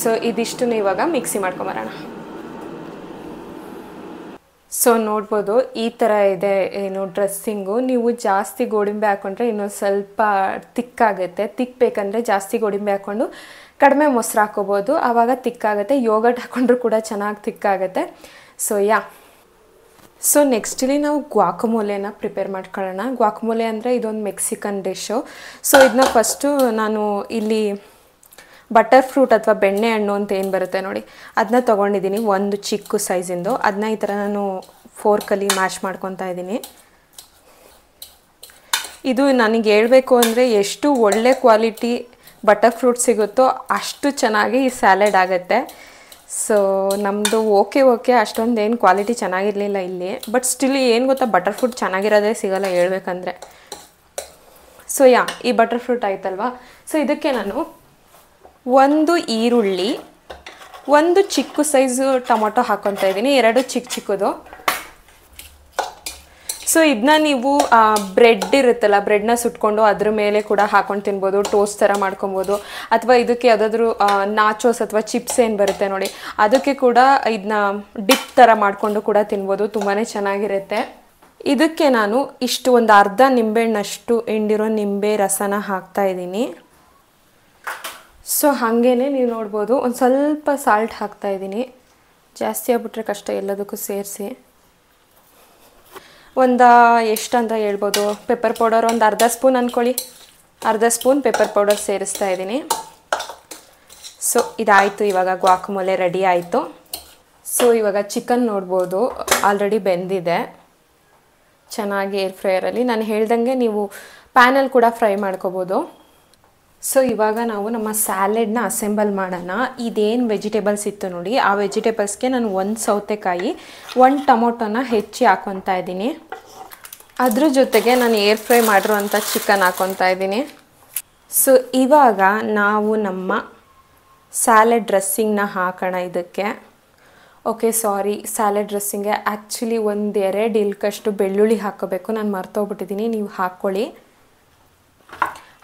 ಸೊ ಇದಿಷ್ಟನ್ನು ಇವಾಗ ಮಿಕ್ಸಿ ಮಾಡ್ಕೊಂಬರೋಣ. ಸೊ ನೋಡ್ಬೋದು ಈ ಥರ ಇದೆ ಏನು ಡ್ರೆಸ್ಸಿಂಗು. ನೀವು ಜಾಸ್ತಿ ಗೋಡಂಬಿ ಹಾಕ್ಕೊಂಡ್ರೆ ಇನ್ನೊಂದು ಸ್ವಲ್ಪ ತಿಕ್ಕಾಗುತ್ತೆ. ತಿಕ್ಕಬೇಕಂದ್ರೆ ಜಾಸ್ತಿ ಗೋಡಂಬಿ ಹಾಕ್ಕೊಂಡು ಕಡಿಮೆ ಮೊಸರು ಹಾಕೋಬೋದು, ಆವಾಗ ತಿಕ್ಕಾಗುತ್ತೆ. ಯೋಗರ್ಟ್ ಹಾಕ್ಕೊಂಡ್ರೂ ಕೂಡ ಚೆನ್ನಾಗಿ ತಿಕ್ಕಾಗುತ್ತೆ. ಸೊ ನೆಕ್ಸ್ಟ್ ಇಲ್ಲಿ ನಾವು ಗ್ವಾಕಮೋಲೆನ ಪ್ರಿಪೇರ್ ಮಾಡ್ಕೊಳ್ಳೋಣ. ಗ್ವಾಕಮೋಲೆ ಅಂದರೆ ಇದೊಂದು ಮೆಕ್ಸಿಕನ್ ಡಿಶ್ಶು. ಸೊ ಇದನ್ನ ಫಸ್ಟು ನಾನು ಇಲ್ಲಿ ಬಟರ್ ಫ್ರೂಟ್ ಅಥವಾ ಬೆಣ್ಣೆ ಹಣ್ಣು ಅಂತ ಏನು ಬರುತ್ತೆ ನೋಡಿ, ಅದನ್ನ ತೊಗೊಂಡಿದ್ದೀನಿ. ಒಂದು ಚಿಕ್ಕ ಸೈಜಿಂದು. ಅದನ್ನ ಈ ಥರ ನಾನು ಫೋರ್ಕಲ್ಲಿ ಮ್ಯಾಶ್ ಮಾಡ್ಕೊತಾ ಇದ್ದೀನಿ. ಇದು ನನಗೆ ಹೇಳಬೇಕು ಅಂದರೆ ಎಷ್ಟು ಒಳ್ಳೆ ಕ್ವಾಲಿಟಿ ಬಟರ್ ಫ್ರೂಟ್ ಸಿಗುತ್ತೋ ಅಷ್ಟು ಚೆನ್ನಾಗಿ ಈ ಸ್ಯಾಲೆಡ್ ಆಗುತ್ತೆ. ಸೊ ನಮ್ಮದು ಓಕೆ ಅಷ್ಟೊಂದು ಏನು ಕ್ವಾಲಿಟಿ ಚೆನ್ನಾಗಿರಲಿಲ್ಲ ಇಲ್ಲಿ. ಬಟ್ ಸ್ಟಿಲ್ ಏನು ಗೊತ್ತಾ, ಬಟರ್ ಫ್ರೂಟ್ ಚೆನ್ನಾಗಿರೋದೇ ಸಿಗೋಲ್ಲ ಹೇಳ್ಬೇಕಂದ್ರೆ. ಸೊ ಈ ಬಟರ್ ಫ್ರೂಟ್ ಆಯ್ತಲ್ವಾ. ಸೊ ಇದಕ್ಕೆ ನಾನು 1 ಈರುಳ್ಳಿ, 1 ಚಿಕ್ಕ ಸೈಜು ಟೊಮೊಟೊ ಹಾಕ್ಕೊತಾ ಇದ್ದೀನಿ, 2 ಚಿಕ್ಕದು. ಸೊ ಇದನ್ನ ನೀವು ಬ್ರೆಡ್ ಇರುತ್ತಲ್ಲ, ಬ್ರೆಡ್ನ ಸುಟ್ಕೊಂಡು ಅದ್ರ ಮೇಲೆ ಕೂಡ ಹಾಕೊಂಡು ತಿನ್ಬೋದು, ಟೋಸ್ಟ್ ಥರ ಮಾಡ್ಕೊಬೋದು. ಅಥವಾ ಇದಕ್ಕೆ ಯಾವುದಾದ್ರೂ ನಾಚೋಸ್ ಅಥವಾ ಚಿಪ್ಸ್ ಏನು ಬರುತ್ತೆ ನೋಡಿ, ಅದಕ್ಕೆ ಕೂಡ ಇದನ್ನ ಡಿಪ್ ಥರ ಮಾಡಿಕೊಂಡು ಕೂಡ ತಿನ್ಬೋದು, ತುಂಬಾ ಚೆನ್ನಾಗಿರುತ್ತೆ. ಇದಕ್ಕೆ ನಾನು ಇಷ್ಟು ಒಂದು ಅರ್ಧ ನಿಂಬೆಹಣ್ಣಷ್ಟು ಹಿಂಡಿರೋ ನಿಂಬೆ ರಸನ ಹಾಕ್ತಾಯಿದ್ದೀನಿ. ಸೊ ಹಾಗೇ ನೀವು ನೋಡ್ಬೋದು ಒಂದು ಸ್ವಲ್ಪ ಸಾಲ್ಟ್ ಹಾಕ್ತಾಯಿದ್ದೀನಿ. ಜಾಸ್ತಿ ಆಗ್ಬಿಟ್ರೆ ಕಷ್ಟ ಎಲ್ಲದಕ್ಕೂ ಸೇರಿಸಿ. ಒಂದು ಎಷ್ಟು ಅಂತ ಹೇಳ್ಬೋದು, ಪೆಪ್ಪರ್ ಪೌಡರ್ ಒಂದು ಅರ್ಧ ಸ್ಪೂನ್ ಅಂದ್ಕೊಳ್ಳಿ, ಅರ್ಧ ಸ್ಪೂನ್ ಪೆಪ್ಪರ್ ಪೌಡರ್ ಸೇರಿಸ್ತಾ ಇದ್ದೀನಿ. ಸೊ ಇದಾಯಿತು, ಇವಾಗ ಗ್ವಾಕಮೋಲೆ ರೆಡಿ ಆಯಿತು. ಸೊ ಇವಾಗ ಚಿಕನ್ ನೋಡ್ಬೋದು ಆಲ್ರೆಡಿ ಬೆಂದಿದೆ ಚೆನ್ನಾಗಿ ಏರ್ ಫ್ರೈಯರಲ್ಲಿ. ನಾನು ಹೇಳ್ದಂಗೆ ನೀವು ಪ್ಯಾನಲ್ಲಿ ಕೂಡ ಫ್ರೈ ಮಾಡ್ಕೋಬೋದು. ಸೊ ಇವಾಗ ನಾವು ನಮ್ಮ ಸ್ಯಾಲೆಡ್ನ ಅಸೆಂಬಲ್ ಮಾಡೋಣ. ಇದೇನು ವೆಜಿಟೇಬಲ್ಸ್ ಇತ್ತು ನೋಡಿ, ಆ ವೆಜಿಟೇಬಲ್ಸ್ಗೆ ನಾನು 1 ಸೌತೆಕಾಯಿ, 1 ಟೊಮೊಟೊನ ಹೆಚ್ಚಿ ಹಾಕ್ಕೊತಾ ಇದ್ದೀನಿ. ಅದ್ರ ಜೊತೆಗೆ ನಾನು ಏರ್ ಫ್ರೈ ಮಾಡಿರೋಂಥ ಚಿಕನ್ ಹಾಕ್ಕೊತಾ ಇದ್ದೀನಿ. ಸೊ ಇವಾಗ ನಾವು ನಮ್ಮ ಸ್ಯಾಲೆಡ್ ಡ್ರೆಸ್ಸಿಂಗ್ನ ಹಾಕೋಣ ಇದಕ್ಕೆ. ಓಕೆ ಸಾರಿ, ಸ್ಯಾಲೆಡ್ ಡ್ರೆಸ್ಸಿಂಗ್ಗೆ ಆ್ಯಕ್ಚುಲಿ 1-2 ಇಲ್ಕಷ್ಟು ಬೆಳ್ಳುಳ್ಳಿ ಹಾಕ್ಕೋಬೇಕು, ನಾನು ಮರ್ತೋಗ್ಬಿಟ್ಟಿದ್ದೀನಿ, ನೀವು ಹಾಕ್ಕೊಳ್ಳಿ.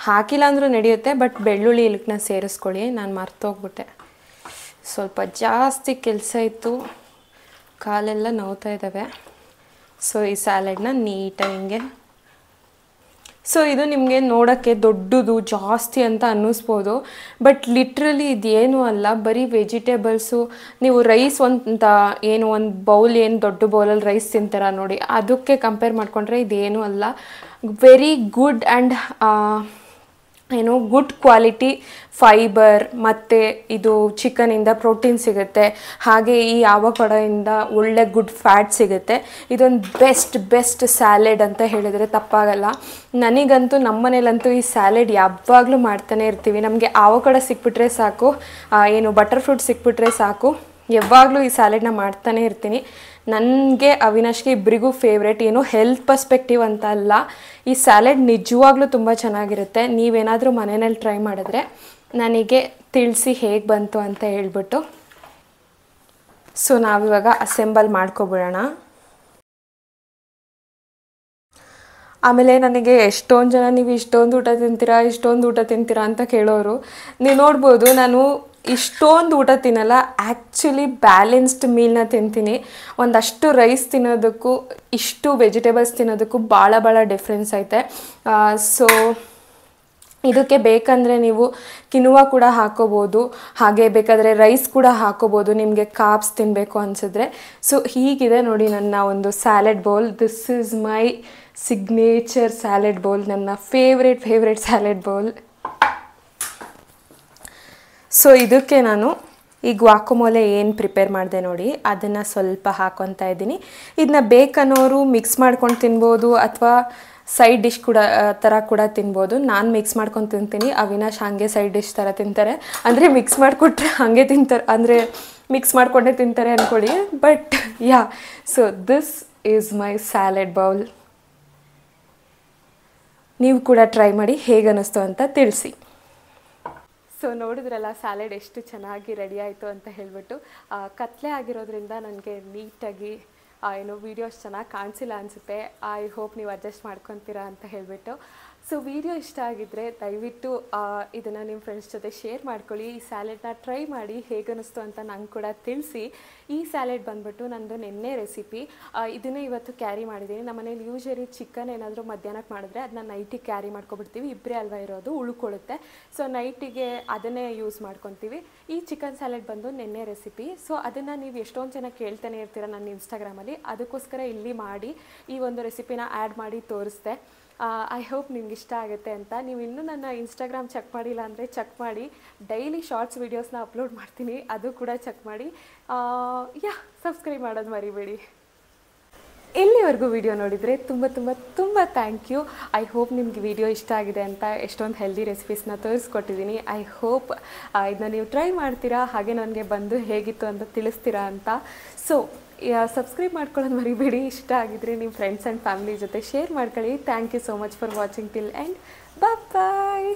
ಹಾಕಿಲ್ಲ ಅಂದರೂ ನಡೆಯುತ್ತೆ, ಬಟ್ ಬೆಳ್ಳುಳ್ಳಿ ಇಲ್ಲಕ್ಕನ್ನ ಸೇರಿಸ್ಕೊಳ್ಳಿ. ನಾನು ಮರ್ತೋಗ್ಬಿಟ್ಟೆ, ಸ್ವಲ್ಪ ಜಾಸ್ತಿ ಕೆಲಸ ಇತ್ತು, ಕಾಲೆಲ್ಲ ನೋವ್ತಾ ಇದ್ದಾವೆ. ಸೊ ಈ ಸ್ಯಾಲೆಡ್ನ ನೀಟಾಗಿ ಹಿಂಗೆ. ಸೊ ಇದು ನಿಮಗೆ ನೋಡೋಕ್ಕೆ ದೊಡ್ಡದು ಜಾಸ್ತಿ ಅಂತ ಅನ್ನಿಸ್ಬೋದು, ಬಟ್ ಲಿಟ್ರಲಿ ಇದೇನು ಅಲ್ಲ, ಬರೀ ವೆಜಿಟೇಬಲ್ಸು. ನೀವು ರೈಸ್ ಒಂದು ಬೌಲ್ ಏನು ದೊಡ್ಡ ಬೌಲಲ್ಲಿ ರೈಸ್ ತಿಂತೀರ ನೋಡಿ, ಅದಕ್ಕೆ ಕಂಪೇರ್ ಮಾಡಿಕೊಂಡ್ರೆ ಇದೇನು ಅಲ್ಲ. Very good and good quality fibre, ಮತ್ತು ಇದು ಚಿಕನಿಂದ ಪ್ರೋಟೀನ್ ಸಿಗುತ್ತೆ, ಹಾಗೆ ಈ ಆವಕಾಡೋಯಿಂದ ಒಳ್ಳೆ ಗುಡ್ ಫ್ಯಾಟ್ ಸಿಗುತ್ತೆ. ಇದೊಂದು ಬೆಸ್ಟ್ ಸ್ಯಾಲೆಡ್ ಅಂತ ಹೇಳಿದರೆ ತಪ್ಪಾಗಲ್ಲ. ನನಗಂತೂ ನಮ್ಮ ಮನೇಲಂತೂ ಈ ಸ್ಯಾಲೆಡ್ ಯಾವಾಗಲೂ ಮಾಡ್ತಾನೆ ಇರ್ತೀವಿ. ನಮಗೆ ಆವಕಾಡೋ ಸಿಕ್ಬಿಟ್ರೆ ಸಾಕು, ಬಟರ್ ಫ್ರೂಟ್ ಸಿಕ್ಬಿಟ್ರೆ ಸಾಕು, ಯಾವಾಗಲೂ ಈ ಸ್ಯಾಲೆಡ್ನ ಮಾಡ್ತಾನೆ ಇರ್ತೀನಿ. ನನಗೆ ಅವಿನಾಶ್ಗೆ ಇಬ್ಬರಿಗೂ ಫೇವ್ರೇಟ್. ಹೆಲ್ತ್ ಪರ್ಸ್ಪೆಕ್ಟಿವ್ ಅಂತ ಅಲ್ಲ, ಈ ಸ್ಯಾಲೆಡ್ ನಿಜವಾಗ್ಲೂ ತುಂಬ ಚೆನ್ನಾಗಿರುತ್ತೆ. ನೀವೇನಾದರೂ ಮನೆಯಲ್ಲಿ ಟ್ರೈ ಮಾಡಿದ್ರೆ ನನಗೆ ತಿಳಿಸಿ ಹೇಗೆ ಬಂತು ಅಂತ ಹೇಳ್ಬಿಟ್ಟು. ಸೊ ನಾವಿವಾಗ ಅಸೆಂಬಲ್ ಮಾಡ್ಕೊಬಿಡೋಣ. ಆಮೇಲೆ ನನಗೆ ಎಷ್ಟೊಂದು ಜನ ನೀವು ಇಷ್ಟೊಂದು ಊಟ ತಿಂತೀರಾ ಅಂತ ಕೇಳೋರು. ನೀವು ನೋಡ್ಬೋದು, ನಾನು ಇಷ್ಟೊಂದು ಊಟ ತಿನ್ನಲ್ಲ, ಆ್ಯಕ್ಚುಲಿ ಬ್ಯಾಲೆನ್ಸ್ಡ್ ಮೀಲ್ನ ತಿಂತೀನಿ. ಒಂದಷ್ಟು ರೈಸ್ ತಿನ್ನೋದಕ್ಕೂ ಇಷ್ಟು ವೆಜಿಟೇಬಲ್ಸ್ ತಿನ್ನೋದಕ್ಕೂ ಭಾಳ ಡಿಫ್ರೆನ್ಸ್ ಐತೆ. ಸೊ ಇದಕ್ಕೆ ಬೇಕಂದರೆ ನೀವು ಕಿನುವಾ ಕೂಡ ಹಾಕೋಬೋದು, ಹಾಗೆ ಬೇಕಾದರೆ ರೈಸ್ ಕೂಡ ಹಾಕೋಬೋದು ನಿಮಗೆ ಕಾರ್ಬ್ಸ್ ತಿನ್ನಬೇಕು ಅನಿಸಿದ್ರೆ. ಸೊ ಹೀಗಿದೆ ನೋಡಿ ನನ್ನ ಒಂದು salad bowl. This is my signature salad bowl, ನನ್ನ ಫೇವ್ರೇಟ್ ಸ್ಯಾಲೆಡ್ ಬೌಲ್. ಸೊ ಇದಕ್ಕೆ ನಾನು ಈ ಗ್ವಾಕಮೋಲೆ ಏನು ಪ್ರಿಪೇರ್ ಮಾಡಿದೆ ನೋಡಿ, ಅದನ್ನು ಸ್ವಲ್ಪ ಹಾಕ್ಕೊತಾ ಇದ್ದೀನಿ. ಇದನ್ನ ಬೇಕನ್ನೋರು ಮಿಕ್ಸ್ ಮಾಡ್ಕೊಂಡು ತಿನ್ಬೋದು, ಅಥವಾ ಸೈಡ್ ಡಿಶ್ ಥರ ಕೂಡ ತಿನ್ಬೋದು. ನಾನು ಮಿಕ್ಸ್ ಮಾಡ್ಕೊಂಡು ತಿಂತೀನಿ, ಅವಿನಾಶ್ ಹಾಗೆ ಸೈಡ್ ಡಿಶ್ ಥರ ತಿಂತಾರೆ. ಅಂದರೆ ಮಿಕ್ಸ್ ಮಾಡಿಕೊಟ್ರೆ ಹಾಗೆ ತಿಂತಾರೆ, ಅಂದರೆ ಮಿಕ್ಸ್ ಮಾಡಿಕೊಂಡೇ ತಿಂತಾರೆ ಅಂದ್ಕೊಳ್ಳಿ. But so this is my salad bowl. ನೀವು ಕೂಡ ಟ್ರೈ ಮಾಡಿ, ಹೇಗೆ ಅನ್ನಿಸ್ತು ಅಂತ ತಿಳಿಸಿ. ಸೊ ನೋಡಿದ್ರಲ್ಲ ಸ್ಯಾಲೆಡ್ ಎಷ್ಟು ಚೆನ್ನಾಗಿ ರೆಡಿ ಆಯಿತು ಅಂತ ಹೇಳಿಬಿಟ್ಟು. ಕತ್ಲೆ ಆಗಿರೋದ್ರಿಂದ ನನಗೆ ನೀಟಾಗಿ ವೀಡಿಯೋಸ್ ಚೆನ್ನಾಗಿ ಕಾಣಿಸಿಲ್ಲ ಅನಿಸುತ್ತೆ. ಐ ಹೋಪ್ ನೀವು ಅಡ್ಜಸ್ಟ್ ಮಾಡ್ಕೊತೀರಾ ಅಂತ ಹೇಳಿಬಿಟ್ಟು. ಸೊ ವಿಡಿಯೋ ಇಷ್ಟ ಆಗಿದ್ದರೆ ದಯವಿಟ್ಟು ಇದನ್ನು ನಿಮ್ಮ ಫ್ರೆಂಡ್ಸ್ ಜೊತೆ ಶೇರ್ ಮಾಡ್ಕೊಳ್ಳಿ. ಈ ಸ್ಯಾಲೆಡ್ನ ಟ್ರೈ ಮಾಡಿ, ಹೇಗನ್ನಿಸ್ತು ಅಂತ ನಂಗೆ ಕೂಡ ತಿಳಿಸಿ. ಈ ಸ್ಯಾಲೆಡ್ ಬಂದ್ಬಿಟ್ಟು ನಂದು ನೆನ್ನೆ ರೆಸಿಪಿ, ಇದನ್ನೇ ಇವತ್ತು ಕ್ಯಾರಿ ಮಾಡಿದ್ದೀನಿ. ನಮ್ಮ ಮನೇಲಿ ಯೂಶಲಿ ಚಿಕನ್ ಏನಾದರೂ ಮಧ್ಯಾಹ್ನಕ್ಕೆ ಮಾಡಿದ್ರೆ ಅದನ್ನ ನೈಟಿಗೆ ಕ್ಯಾರಿ ಮಾಡ್ಕೊಬಿಡ್ತೀವಿ, ಇಬ್ಬರೇ ಅಲ್ವಾ ಇರೋದು, ಉಳ್ಕೊಳ್ಳುತ್ತೆ. ಸೊ ನೈಟಿಗೆ ಅದನ್ನೇ ಯೂಸ್ ಮಾಡ್ಕೊತೀವಿ. ಈ ಚಿಕನ್ ಸ್ಯಾಲೆಡ್ ಬಂದು ನೆನ್ನೆ ರೆಸಿಪಿ. ಸೊ ಅದನ್ನು ನೀವು ಎಷ್ಟೊಂದು ಜನ ಕೇಳ್ತಾನೆ ಇರ್ತೀರ ನನ್ನ ಇನ್ಸ್ಟಾಗ್ರಾಮಲ್ಲಿ, ಅದಕ್ಕೋಸ್ಕರ ಇಲ್ಲಿ ಮಾಡಿ ಈ ಒಂದು ರೆಸಿಪಿನ ಆ್ಯಡ್ ಮಾಡಿ ತೋರಿಸ್ದೆ. ಐ ಹೋಪ್ ನಿಮ್ಗೆ ಇಷ್ಟ ಆಗುತ್ತೆ ಅಂತ. ನೀವು ಇನ್ನೂ ನನ್ನ ಇನ್ಸ್ಟಾಗ್ರಾಮ್ ಚೆಕ್ ಮಾಡಿಲ್ಲ ಅಂದರೆ ಚೆಕ್ ಮಾಡಿ, ಡೈಲಿ ಶಾರ್ಟ್ಸ್ ವೀಡಿಯೋಸ್ನ ಅಪ್ಲೋಡ್ ಮಾಡ್ತೀನಿ, ಅದು ಕೂಡ ಚೆಕ್ ಮಾಡಿ. ಸಬ್ಸ್ಕ್ರೈಬ್ ಮಾಡೋದು ಮರಿಬೇಡಿ. ಇಲ್ಲಿವರೆಗೂ ವಿಡಿಯೋ ನೋಡಿದರೆ ತುಂಬ ಥ್ಯಾಂಕ್ ಯು. ಐ ಹೋಪ್ ನಿಮ್ಗೆ ವಿಡಿಯೋ ಇಷ್ಟ ಆಗಿದೆ ಅಂತ. ಎಷ್ಟೊಂದು ಹೆಲ್ದಿ ರೆಸಿಪೀಸ್ನ ತೋರಿಸ್ಕೊಟ್ಟಿದ್ದೀನಿ. ಐ ಹೋಪ್ ಇದನ್ನ ನೀವು ಟ್ರೈ ಮಾಡ್ತೀರಾ, ಹಾಗೆ ನನಗೆ ಬಂದು ಹೇಗಿತ್ತು ಅಂತ ತಿಳಿಸ್ತೀರಾ ಅಂತ. ಸೊ ಸಬ್ಸ್ಕ್ರೈಬ್ ಮಾಡ್ಕೊಳ್ಳೋದು ಮರಿಬೇಡಿ. ಇಷ್ಟ ಆಗಿದ್ರೆ ನಿಮ್ಮ ಫ್ರೆಂಡ್ಸ್ ಆ್ಯಂಡ್ ಫ್ಯಾಮಿಲಿ ಜೊತೆ ಶೇರ್ ಮಾಡ್ಕೊಳ್ಳಿ. Thank you so much for watching till end. Bye.